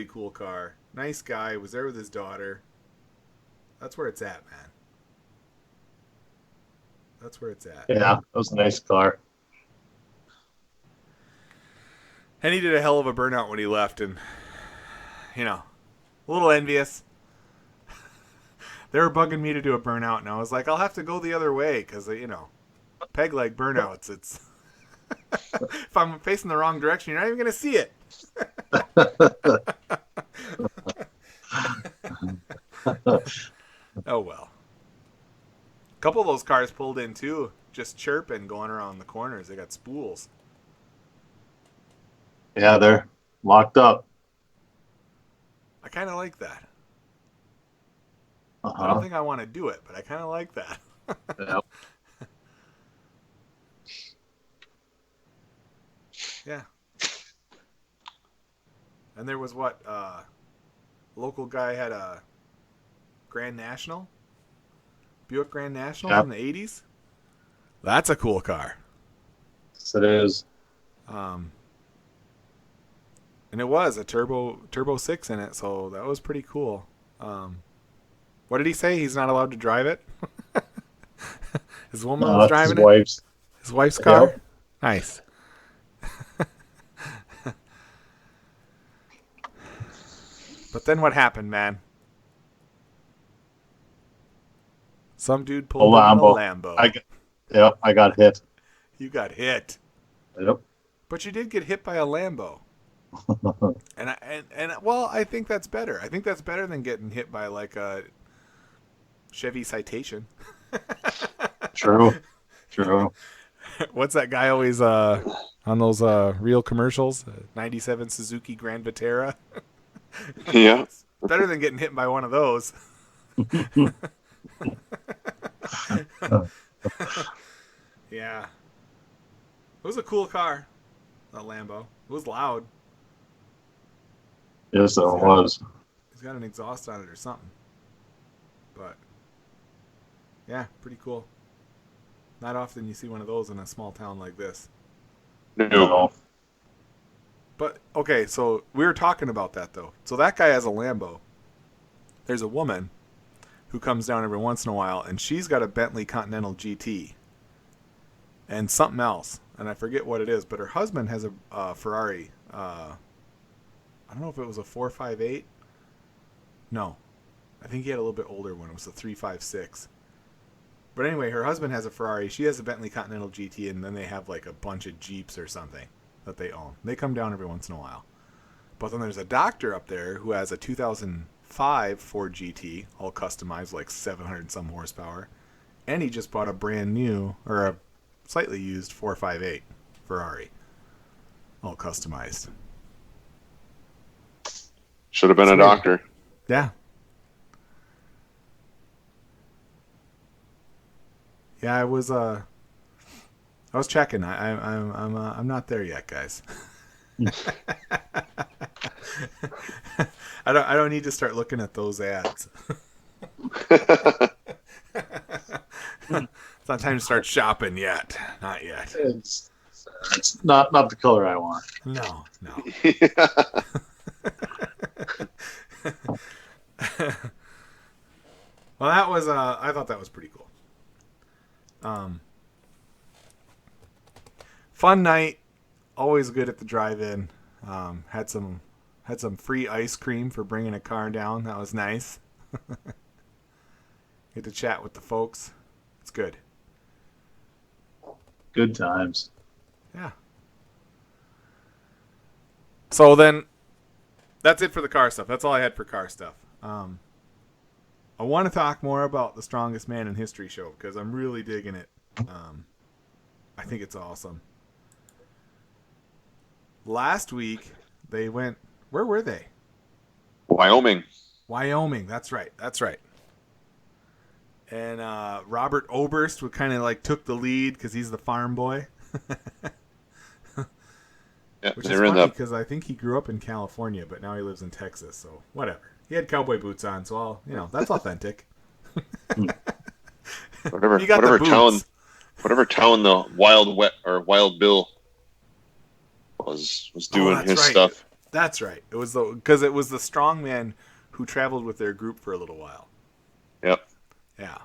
Speaker 5: cool car. Nice guy. Was there with his daughter. That's where it's at, man. That's where it's at.
Speaker 3: Yeah, that was a nice car.
Speaker 5: And he did a hell of a burnout when he left, and you know, a little envious. They were bugging me to do a burnout, and I was like, I'll have to go the other way because, you know, peg leg burnouts. It's If I'm facing the wrong direction, you're not even going to see it. Oh, well. A couple of those cars pulled in, too, just chirping, going around the corners. They got spools.
Speaker 3: Yeah, they're locked up.
Speaker 5: I kind of like that.
Speaker 3: Uh-huh.
Speaker 5: I don't think I want to do it, but I kind of like that.
Speaker 3: Yep.
Speaker 5: Yeah. And there was what? Local guy had a Grand National? Buick Grand National
Speaker 3: Yep.
Speaker 5: from the 80s? That's a cool car.
Speaker 3: Yes, it is.
Speaker 5: And it was a turbo 6 in it, so that was pretty cool. What did he say? He's not allowed to drive it? His woman
Speaker 3: No,
Speaker 5: was
Speaker 3: that's his
Speaker 5: driving it?
Speaker 3: wife's.
Speaker 5: His wife's car?
Speaker 3: Yep.
Speaker 5: Nice. But then what happened, man? Some dude pulled in a Lambo.
Speaker 3: I got hit.
Speaker 5: You got hit.
Speaker 3: Yep.
Speaker 5: But you did get hit by a Lambo. And well, I think that's better. I think that's better than getting hit by like a Chevy Citation.
Speaker 3: True.
Speaker 5: What's that guy always on those real commercials? 97 Suzuki Grand Vitara.
Speaker 2: Yeah.
Speaker 5: Better than getting hit by one of those. Yeah. It was a cool car, that Lambo. It was loud.
Speaker 3: Yes, it was.
Speaker 5: He's got an exhaust on it or something. But, yeah, pretty cool. Not often you see one of those in a small town like this.
Speaker 2: No.
Speaker 5: But, okay, so we were talking about that, though. So that guy has a Lambo. There's a woman who comes down every once in a while, and she's got a Bentley Continental GT. And something else. And I forget what it is, but her husband has a Ferrari. I don't know if it was a 458. No. I think he had a little bit older one. It was a 356. But anyway, her husband has a Ferrari. She has a Bentley Continental GT, and then they have like a bunch of Jeeps or something that they own. They come down every once in a while. But then there's a doctor up there who has a 2005 Ford GT, all customized, like 700 some horsepower. And he just bought a brand new, or a slightly used 458 Ferrari, all customized.
Speaker 2: Should have been a doctor.
Speaker 5: Yeah. Yeah, I was checking. I'm not there yet, guys. I don't need to start looking at those ads. It's not time to start shopping yet. Not yet.
Speaker 3: It's not the color I want.
Speaker 5: No. Well, that was I thought that was pretty cool. Fun night, always good at the drive-in. Had some free ice cream for bringing a car down. That was nice. Get to chat with the folks. It's good.
Speaker 3: Good times.
Speaker 5: Yeah. So then, that's it for the car stuff. That's all I had for car stuff. I want to talk more about the Strongest Man in History show because I'm really digging it. I think it's awesome. Last week, they went... Where were they?
Speaker 2: Wyoming.
Speaker 5: That's right. And Robert Oberst would kind of like took the lead because he's the farm boy.
Speaker 2: Yeah,
Speaker 5: Which is funny because I think he grew up in California, but now he lives in Texas. So whatever. He had cowboy boots on, so that's authentic.
Speaker 2: whatever
Speaker 5: You got the boots.
Speaker 2: whatever town the Wild Bill was doing his stuff.
Speaker 5: That's right. It was because it was the strongman who traveled with their group for a little while.
Speaker 2: Yep.
Speaker 5: Yeah.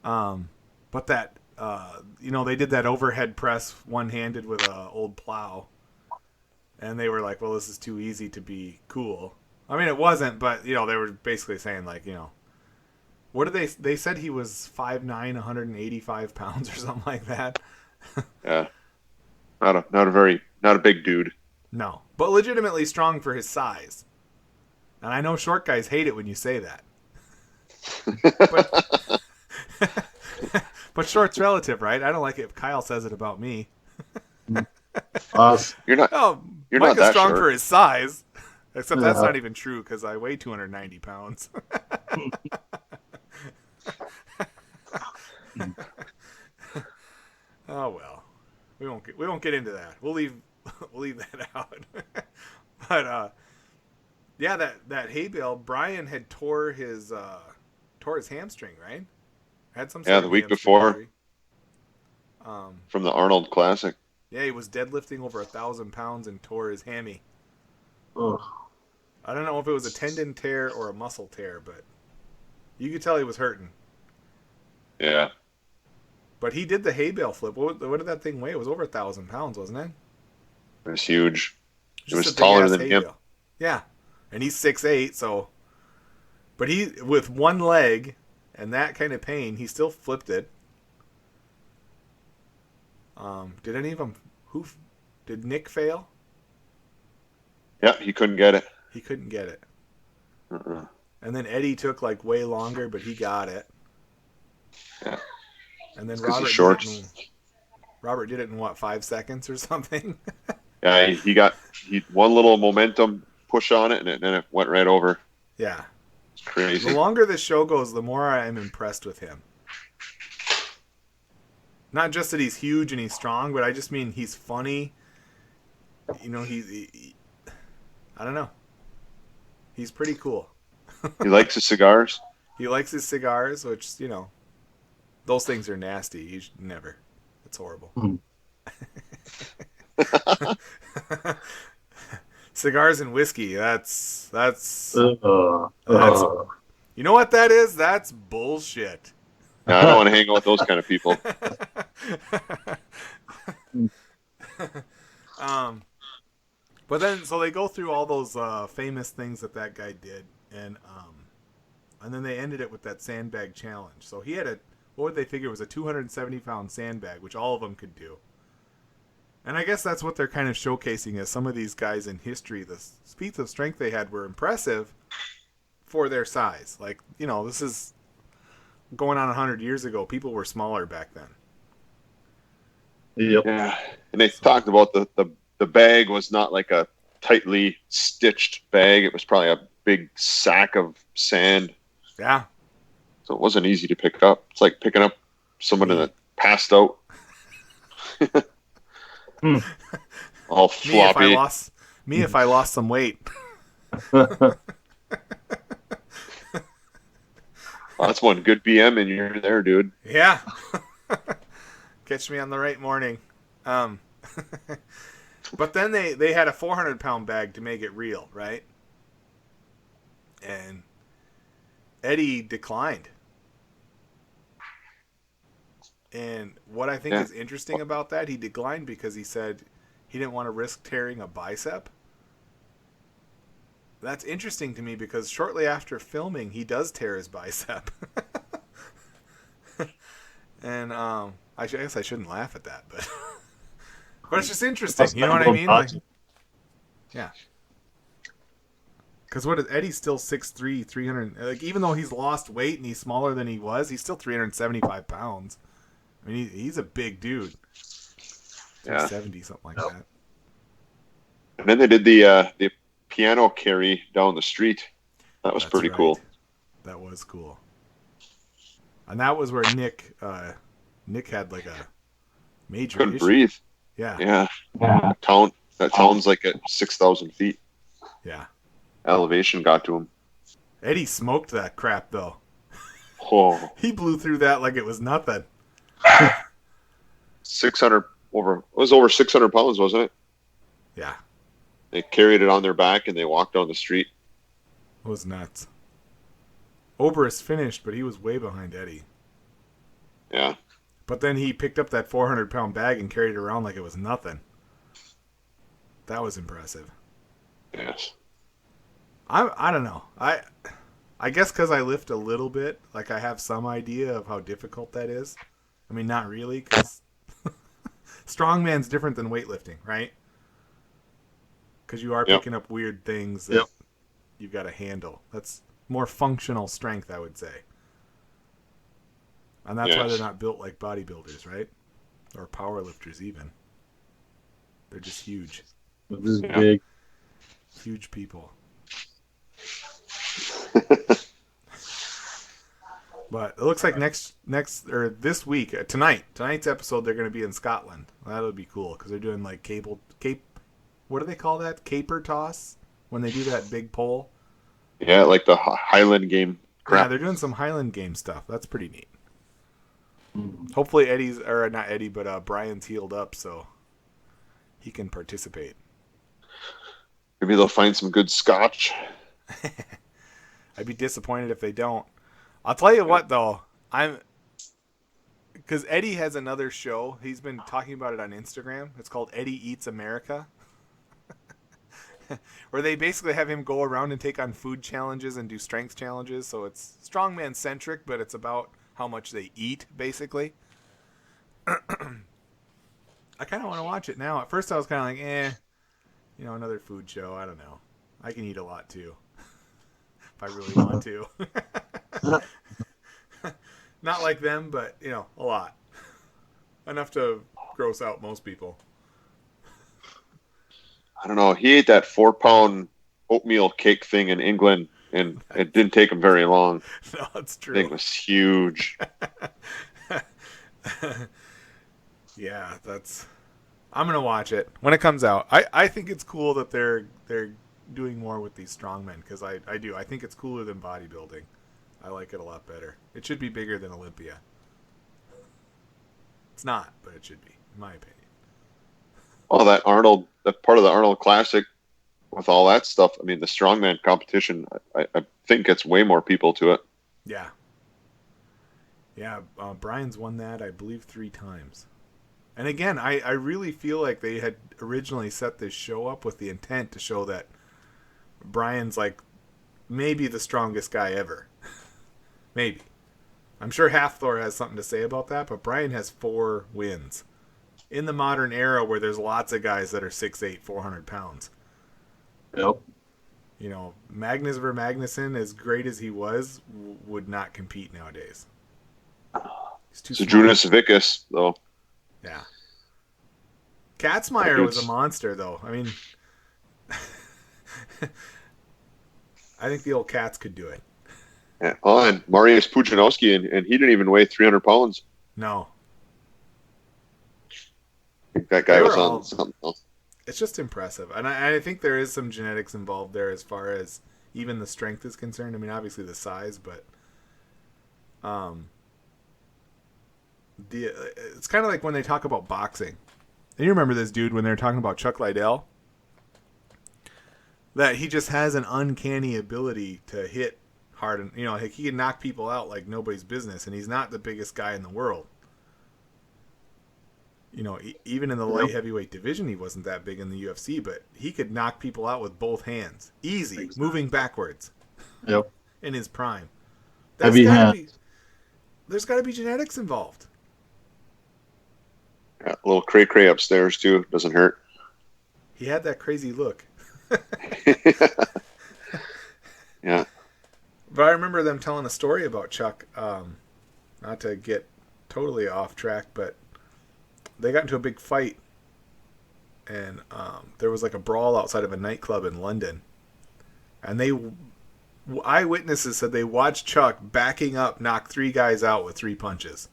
Speaker 5: But that they did that overhead press one-handed with an old plow. And they were like, well, this is too easy to be cool. I mean, it wasn't, but, they were basically saying, like, what did they said he was 5'9", 185 pounds or something like that.
Speaker 2: Yeah. Not a big dude.
Speaker 5: No, but legitimately strong for his size. And I know short guys hate it when you say that. But, but short's relative, right? I don't like it if Kyle says it about me.
Speaker 3: Us.
Speaker 2: You're not.
Speaker 5: Oh,
Speaker 2: You're
Speaker 5: Mike
Speaker 2: not
Speaker 5: is
Speaker 2: that
Speaker 5: strong
Speaker 2: short.
Speaker 5: for his size. Except that's
Speaker 3: Yeah.
Speaker 5: not even true because I weigh 290 pounds. Oh well, we won't get into that. We'll leave that out. But yeah, that hay bale, Brian had tore his hamstring, right? Had some sort
Speaker 2: Yeah,
Speaker 5: of
Speaker 2: the week
Speaker 5: hamstring
Speaker 2: before.
Speaker 5: injury.
Speaker 2: From the Arnold Classic.
Speaker 5: Yeah, he was deadlifting over 1,000 pounds and tore his hammy.
Speaker 3: Ugh.
Speaker 5: I don't know if it was a tendon tear or a muscle tear, but you could tell he was hurting.
Speaker 2: Yeah.
Speaker 5: But he did the hay bale flip. What did that thing weigh? It was over 1,000 pounds, wasn't it?
Speaker 2: It was huge. It was
Speaker 5: Just a
Speaker 2: taller
Speaker 5: big-ass
Speaker 2: than
Speaker 5: hay
Speaker 2: him.
Speaker 5: bale. Yeah, and he's 6'8", so. But he, with one leg and that kind of pain, he still flipped it. Did any of them? Did Nick fail?
Speaker 2: Yeah, he couldn't get it.
Speaker 5: He couldn't get it.
Speaker 2: Uh-uh.
Speaker 5: And then Eddie took like way longer, but he got it.
Speaker 2: Yeah.
Speaker 5: And then
Speaker 2: 'Cause he's short.
Speaker 5: Robert did it in what, 5 seconds or something?
Speaker 2: Yeah, he one little momentum push on it, and then it went right over.
Speaker 5: Yeah.
Speaker 2: It's crazy.
Speaker 5: The longer this show goes, the more I am impressed with him. Not just that he's huge and he's strong, but I just mean he's funny. You know, he I don't know. He's pretty cool.
Speaker 2: He likes his cigars.
Speaker 5: He likes his cigars, which, you know, those things are nasty. You should never. It's horrible. Cigars and whiskey, that's you know what that is? That's bullshit.
Speaker 2: Yeah, I don't want to hang out with those kind of people.
Speaker 5: But then, so they go through all those famous things that guy did, and then they ended it with that sandbag challenge. So he had what would they figure was a 270-pound sandbag, which all of them could do. And I guess that's what they're kind of showcasing as some of these guys in history. The feats of strength they had were impressive for their size. Like, you know, this is going on 100 years ago. People were smaller back then.
Speaker 3: Yep.
Speaker 2: Yeah, and they talked about the bag was not like a tightly stitched bag. It was probably a big sack of sand.
Speaker 5: Yeah.
Speaker 2: So it wasn't easy to pick up. It's like picking up someone that passed out. All floppy.
Speaker 5: If I lost some weight.
Speaker 2: That's one good BM and you're there, dude.
Speaker 5: Yeah. Catch me on the right morning. But then they had a 400-pound bag to make it real, right? And Eddie declined. And what I think is interesting about that, he declined because he said he didn't want to risk tearing a bicep. That's interesting to me because shortly after filming, he does tear his bicep. And I guess I shouldn't laugh at that, but but it's just interesting. You know what I mean? Like, yeah. Because what is Eddie's still 6'3", 300. Like, even though he's lost weight and he's smaller than he was, he's still 375 pounds. I mean, he's a big dude. 370, something like that.
Speaker 2: And then they did the piano carry down the street. That was pretty cool.
Speaker 5: That was cool. And that was where Nick had like a major
Speaker 2: Couldn't
Speaker 5: issue.
Speaker 2: breathe.
Speaker 5: Yeah.
Speaker 2: That town's like at 6,000 feet.
Speaker 5: Yeah.
Speaker 2: Elevation got to him.
Speaker 5: Eddie smoked that crap though.
Speaker 2: Oh.
Speaker 5: He blew through that like it was nothing.
Speaker 2: 600 over. It was over 600 pounds, wasn't it?
Speaker 5: Yeah.
Speaker 2: They carried it on their back and they walked down the street.
Speaker 5: It was nuts. Oberst finished, but he was way behind Eddie.
Speaker 2: Yeah.
Speaker 5: But then he picked up that 400-pound bag and carried it around like it was nothing. That was impressive.
Speaker 2: Yes.
Speaker 5: I don't know. I guess because I lift a little bit, like I have some idea of how difficult that is. I mean, not really, because Strongman's different than weightlifting, right? Because you are
Speaker 2: Yep.
Speaker 5: picking up weird things that
Speaker 3: Yep.
Speaker 5: you've got to handle. That's more functional strength, I would say. And that's why
Speaker 2: Yes.
Speaker 5: they're not built like bodybuilders, right? Or powerlifters even. They're just huge.
Speaker 3: This is
Speaker 2: Yeah.
Speaker 3: big.
Speaker 5: Huge people. But it looks like next or this week, tonight's episode, they're going to be in Scotland. That'll be cool because they're doing like what do they call that? Caper toss when they do that big pole.
Speaker 2: Yeah, like the Highland game
Speaker 5: Yeah,
Speaker 2: crap.
Speaker 5: they're doing some Highland game stuff. That's pretty neat.
Speaker 3: Mm.
Speaker 5: Hopefully not Eddie, but Brian's healed up so he can participate.
Speaker 2: Maybe they'll find some good scotch.
Speaker 5: I'd be disappointed if they don't. I'll tell you what, though. Because Eddie has another show. He's been talking about it on Instagram. It's called Eddie Eats America. Where they basically have him go around and take on food challenges and do strength challenges. So it's strongman centric, but it's about how much they eat, basically. I kind of want to watch it now. At first I was kind of like, another food show. I don't know. I can eat a lot too. If I really want to. Not like them, but, a lot. Enough to gross out most people.
Speaker 2: I don't know. He ate that 4-pound oatmeal cake thing in England, and it didn't take him very long.
Speaker 5: No, it's
Speaker 2: I think it
Speaker 5: true.
Speaker 2: was huge.
Speaker 5: Yeah, I'm going to watch it when it comes out. I think it's cool that they're doing more with these strongmen because I do. I think it's cooler than bodybuilding. I like it a lot better. It should be bigger than Olympia. It's not, but it should be, in my opinion.
Speaker 2: Well, that part of the Arnold Classic with all that stuff, I mean, the strongman competition, I think gets way more people to it.
Speaker 5: Yeah. Yeah, Brian's won that, I believe, 3 times. And again, I really feel like they had originally set this show up with the intent to show that Brian's like maybe the strongest guy ever. Maybe. I'm sure Halfthor has something to say about that, but Brian has 4 wins. In the modern era where there's lots of guys that are 6'8", 400 pounds.
Speaker 3: Yep.
Speaker 5: Magnus Magnuson, as great as he was, would not compete nowadays. He's too small.
Speaker 2: Zydrunas Vikas, though.
Speaker 5: Yeah. Katzmeyer was a monster, though. I mean, I think the old Cats could do it.
Speaker 2: Yeah. Oh, and Mariusz Pudzianowski, and he didn't even weigh 300 pounds.
Speaker 5: No.
Speaker 2: I think that guy
Speaker 5: They
Speaker 2: was
Speaker 5: were
Speaker 2: on
Speaker 5: all-
Speaker 2: something else.
Speaker 5: It's just impressive. And I think there is some genetics involved there as far as even the strength is concerned. I mean, obviously the size, but it's kind of like when they talk about boxing. And you remember this dude when they were talking about Chuck Liddell? That he just has an uncanny ability to hit hard. And, like he can knock people out like nobody's business. And he's not the biggest guy in the world. Even in the light heavyweight division, he wasn't that big in the UFC, but he could knock people out with both hands. Easy, moving backwards.
Speaker 3: Yep.
Speaker 5: In his prime.
Speaker 3: Heavy hand.
Speaker 5: There's got to be genetics involved.
Speaker 2: Yeah, a little cray-cray upstairs, too. Doesn't hurt.
Speaker 5: He had that crazy look.
Speaker 2: Yeah.
Speaker 5: But I remember them telling a story about Chuck, not to get totally off track, but they got into a big fight, and there was like a brawl outside of a nightclub in London, and eyewitnesses said they watched Chuck backing up knock 3 guys out with 3 punches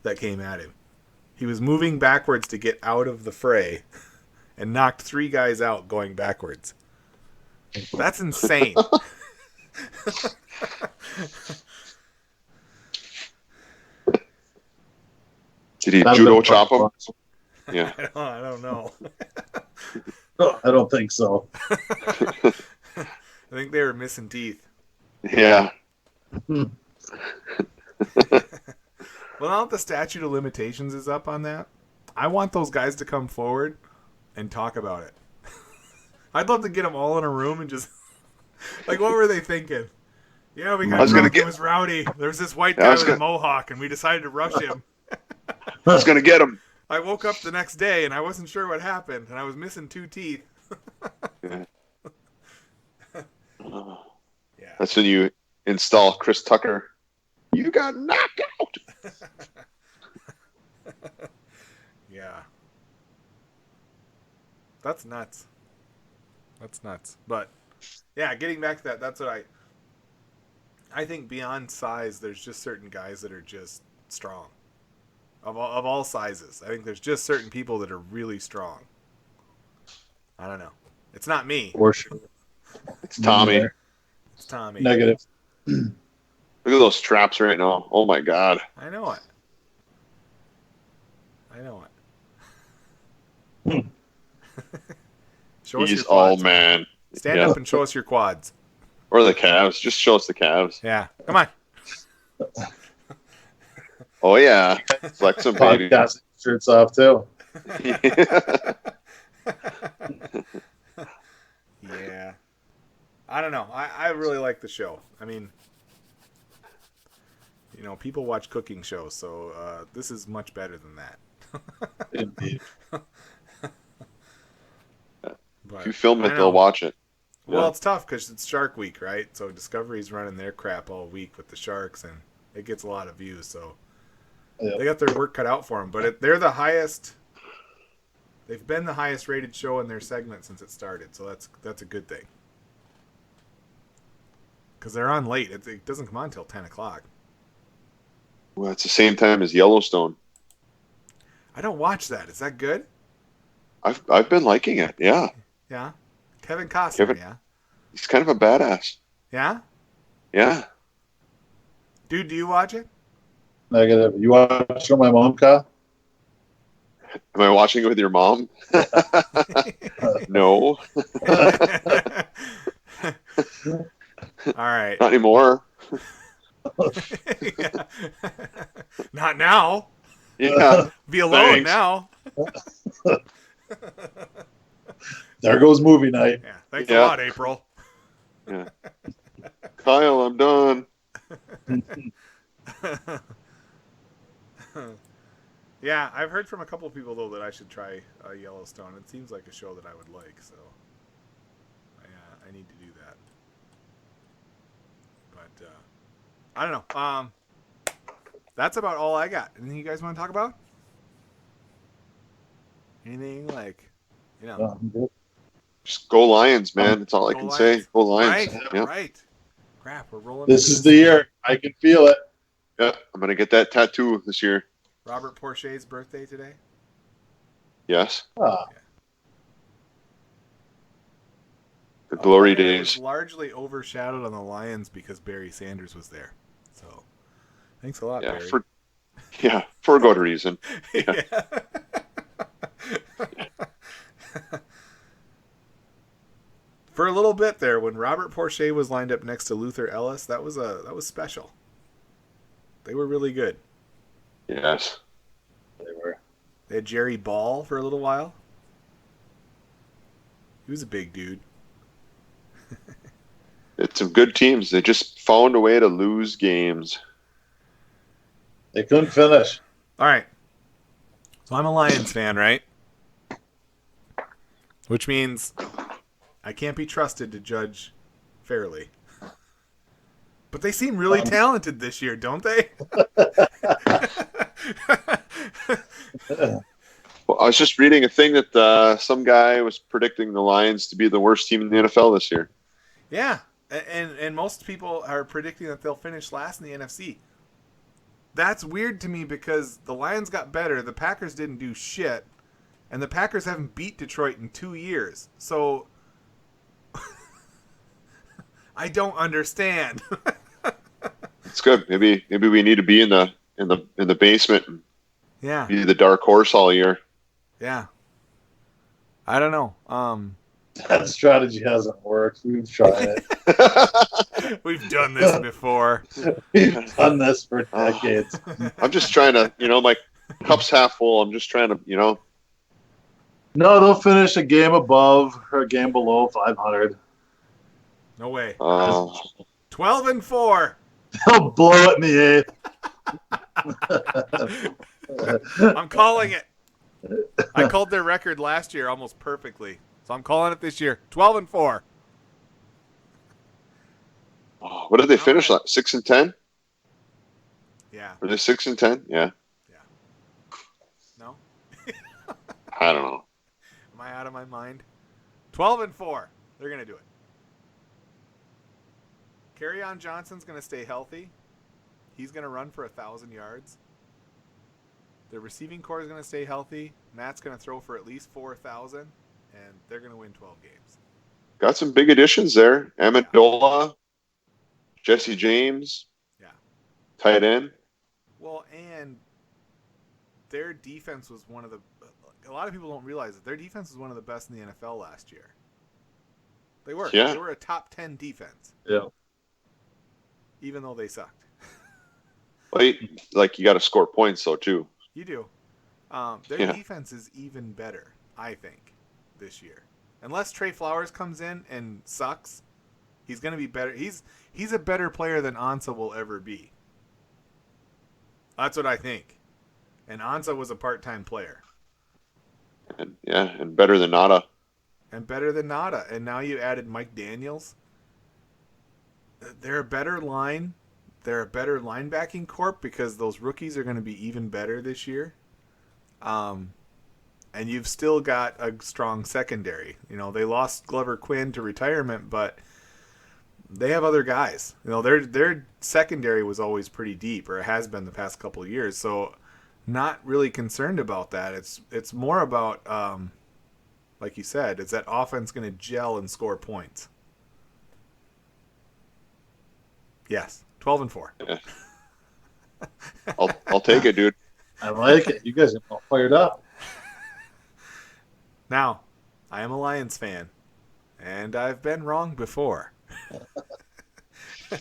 Speaker 5: that came at him. He was moving backwards to get out of the fray and knocked 3 guys out going backwards. That's insane.
Speaker 2: Did he
Speaker 3: That'd
Speaker 2: judo
Speaker 3: been
Speaker 2: chop
Speaker 3: fun.
Speaker 2: him? Yeah.
Speaker 5: I don't know.
Speaker 3: I don't think so.
Speaker 5: I think they were missing teeth.
Speaker 2: Yeah.
Speaker 5: Well, now that the statute of limitations is up on that, I want those guys to come forward and talk about it. I'd love to get them all in a room and just... Like, what were they thinking? Yeah, we got drunk. It was rowdy. There was this white guy with a mohawk, and we decided to rush him.
Speaker 2: I was going to get him.
Speaker 5: I woke up the next day and I wasn't sure what happened, and I was missing 2 teeth.
Speaker 2: Yeah.
Speaker 5: Yeah.
Speaker 2: That's when you install Chris Tucker. You got knocked out.
Speaker 5: Yeah. That's nuts. That's nuts. But yeah, getting back to that, that's what I think beyond size, there's just certain guys that are just strong. Of all sizes. I think there's just certain people that are really strong. I don't know. It's not me.
Speaker 3: For sure.
Speaker 2: It's Tommy.
Speaker 3: Neither.
Speaker 5: It's Tommy.
Speaker 3: Negative.
Speaker 2: Look at those traps right now. Oh my God.
Speaker 5: I know it. I know it. Show us
Speaker 2: He's
Speaker 5: your quads.
Speaker 2: all man.
Speaker 5: Stand up and show us your quads.
Speaker 2: Or the calves. Just show us the calves.
Speaker 5: Yeah. Come on.
Speaker 2: Oh yeah. Flex them, baby.
Speaker 3: Podcast shirts off too.
Speaker 5: Yeah. I don't know. I really like the show. I mean, you know, people watch cooking shows, so this is much better than that.
Speaker 3: Indeed.
Speaker 5: But
Speaker 2: If you film
Speaker 5: I
Speaker 2: it,
Speaker 5: know.
Speaker 2: they'll watch it.
Speaker 5: Well,
Speaker 2: Yeah.
Speaker 5: it's tough because it's Shark Week, right? So Discovery's running their crap all week with the sharks, and it gets a lot of views. So
Speaker 3: Yep.
Speaker 5: they got their work cut out for them. But they're the highest. They've been the highest rated show in their segment since it started. So that's a good thing. Because they're on late. It doesn't come on until 10 o'clock.
Speaker 2: Well, it's the same time as Yellowstone.
Speaker 5: I don't watch that. Is that good?
Speaker 2: I've been liking it. Yeah.
Speaker 5: Yeah. Kevin Costner,
Speaker 2: Kevin-
Speaker 5: yeah.
Speaker 2: He's kind of a badass.
Speaker 5: Yeah?
Speaker 2: Yeah.
Speaker 5: Dude, do you watch it?
Speaker 3: Negative. You watch my mom, Kyle?
Speaker 2: Am I watching it with your mom? No.
Speaker 5: All right.
Speaker 2: Not anymore.
Speaker 5: Yeah. Not now.
Speaker 2: Yeah.
Speaker 5: Be alone
Speaker 2: Thanks.
Speaker 5: now.
Speaker 3: There goes movie night.
Speaker 5: Yeah. Thanks
Speaker 2: Yeah.
Speaker 5: a lot, April.
Speaker 2: Yeah. Kyle, I'm done.
Speaker 5: Yeah, I've heard from a couple of people though that I should try Yellowstone. It seems like a show that I would like, so I need to do that. But I don't know. That's about all I got. Anything you guys want to talk about? Anything like, you know?
Speaker 2: Just go Lions, man. That's all I
Speaker 5: Go
Speaker 2: can
Speaker 5: Lions.
Speaker 2: say. Go Lions.
Speaker 5: Right,
Speaker 2: Yeah.
Speaker 5: right. Crap, we're rolling.
Speaker 3: This
Speaker 5: into
Speaker 3: is the year. I can feel it.
Speaker 2: Yeah. I'm gonna get that tattoo this year.
Speaker 5: Robert Porche's birthday today.
Speaker 2: Yes.
Speaker 3: Ah,
Speaker 2: The glory
Speaker 5: It was
Speaker 2: days.
Speaker 5: largely overshadowed on the Lions because Barry Sanders was there. So, thanks a lot,
Speaker 2: Yeah.
Speaker 5: Barry.
Speaker 2: For a good reason.
Speaker 5: Yeah. For a little bit there, when Robert Porche was lined up next to Luther Ellis, that was special. They were really good.
Speaker 2: Yes.
Speaker 3: they were.
Speaker 5: They had Jerry Ball for a little while. He was a big dude.
Speaker 2: It's some good teams. They just found a way to lose games.
Speaker 3: They couldn't finish.
Speaker 5: All right. So I'm a Lions fan, right? Which means I can't be trusted to judge fairly. But they seem really talented this year, don't they?
Speaker 2: Well, I was just reading a thing that some guy was predicting the Lions to be the worst team in the NFL this year.
Speaker 5: Yeah. And most people are predicting that they'll finish last in the NFC. That's weird to me because the Lions got better, the Packers didn't do shit, and the Packers haven't beat Detroit in 2 years. So I don't understand.
Speaker 2: It's good. Maybe we need to be in the basement and
Speaker 5: Yeah.
Speaker 2: be the dark horse all year.
Speaker 5: Yeah. I don't know.
Speaker 3: That strategy hasn't worked. We've tried it.
Speaker 5: We've done this before.
Speaker 3: We've done this for decades.
Speaker 2: I'm just trying to, my cup's half full. I'm just trying to,
Speaker 3: No, they'll finish a game above or a game below 500.
Speaker 5: No way. 12-4.
Speaker 3: They'll blow it in the eighth.
Speaker 5: I'm calling it.
Speaker 1: I called their record last year almost perfectly, so I'm calling it this year. 12-4.
Speaker 2: Oh, what did they finish?
Speaker 1: All right.
Speaker 2: Like 6-10?
Speaker 1: Yeah.
Speaker 2: Were they 6-10? Yeah.
Speaker 1: Yeah. No?
Speaker 2: I don't know.
Speaker 1: Am I out of my mind? 12-4. They're going to do it. Kerryon Johnson's going to stay healthy. He's going to run for 1,000 yards. The receiving core is going to stay healthy. Matt's going to throw for at least 4,000, and they're going to win 12 games.
Speaker 2: Got some big additions there. Amendola, Jesse James.
Speaker 1: Yeah.
Speaker 2: Tight end.
Speaker 1: Well, and their defense was one of the... A lot of people don't realize that their defense was one of the best in the NFL last year. They were.
Speaker 2: Yeah.
Speaker 1: They were a top 10 defense.
Speaker 3: Yeah.
Speaker 1: Even though they sucked.
Speaker 2: Well, you got to score points, though, too.
Speaker 1: You do. Their defense is even better, I think, this year. Unless Trey Flowers comes in and sucks, he's going to be better. He's a better player than Ansah will ever be. That's what I think. And Ansah was a part-time player.
Speaker 2: And better than Nada.
Speaker 1: And better than Nada. And now you added Mike Daniels. They're a better line. They're a better linebacking corp because those rookies are going to be even better this year. And you've still got a strong secondary. You know, they lost Glover Quinn to retirement, but they have other guys. You know, their secondary was always pretty deep, or it has been the past couple of years. So not really concerned about that. It's more about, like you said, is that offense going to gel and score points? Yes. 12-4.
Speaker 2: Yeah. I'll take it, dude.
Speaker 3: I like it. You guys are all fired up.
Speaker 1: Now, I am a Lions fan, and I've been wrong before. How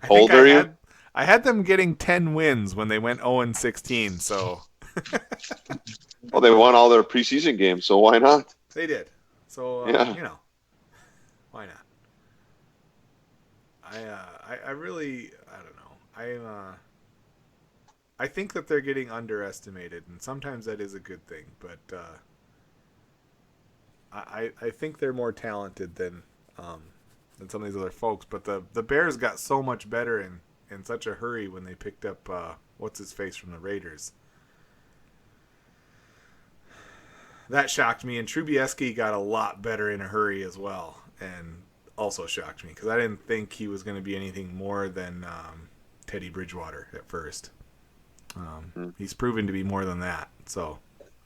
Speaker 2: old are you?
Speaker 1: I had them getting 10 wins when they went 0-16, so...
Speaker 2: Well, they won all their preseason games, so why not?
Speaker 1: They did. So,
Speaker 2: Yeah.
Speaker 1: you know, why not? I really, I don't know. I think that they're getting underestimated, and sometimes that is a good thing. But I think they're more talented than some of these other folks. But the Bears got so much better in such a hurry when they picked up what's his face from the Raiders. That shocked me, and Trubisky got a lot better in a hurry as well, and also shocked me because I didn't think he was going to be anything more than Teddy Bridgewater at first. He's proven to be more than that. So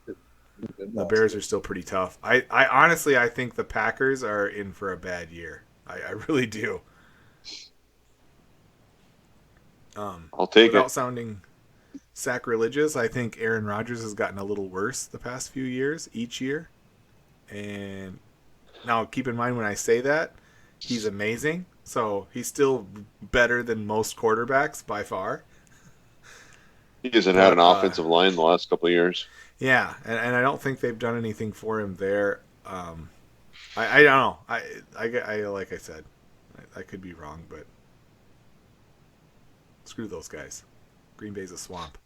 Speaker 1: the Bears are still pretty tough. I honestly, I think the Packers are in for a bad year. I really do.
Speaker 2: I'll take
Speaker 1: without
Speaker 2: it.
Speaker 1: sounding sacrilegious, I think Aaron Rodgers has gotten a little worse the past few years, each year. And now keep in mind when I say that, he's amazing. So he's still better than most quarterbacks by far.
Speaker 2: He hasn't had an offensive line the last couple of years.
Speaker 1: Yeah, and I don't think they've done anything for him there. I don't know. I like I said, I could be wrong, but screw those guys. Green Bay's a swamp.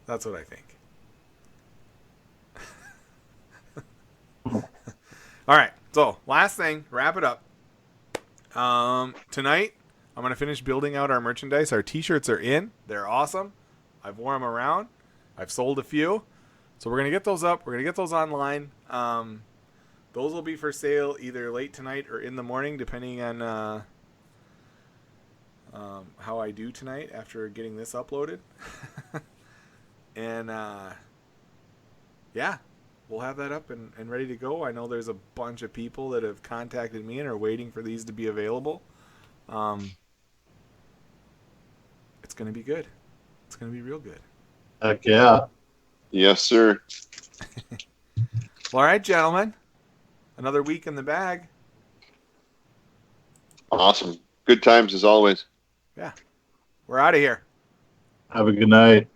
Speaker 1: That's what I think. All right. So last thing, wrap it up. Tonight, I'm going to finish building out our merchandise. Our t-shirts are in. They're awesome. I've worn them around. I've sold a few. So we're going to get those up. We're going to get those online. Those will be for sale either late tonight or in the morning, depending on how I do tonight after getting this uploaded. And, yeah, we'll have that up and ready to go. I know there's a bunch of people that have contacted me and are waiting for these to be available. It's going to be good. It's going to be real good.
Speaker 3: Heck yeah.
Speaker 2: Yes, sir.
Speaker 1: Well, all right, gentlemen. Another week in the bag.
Speaker 2: Awesome. Good times as always.
Speaker 1: Yeah. We're out of here.
Speaker 3: Have a good night.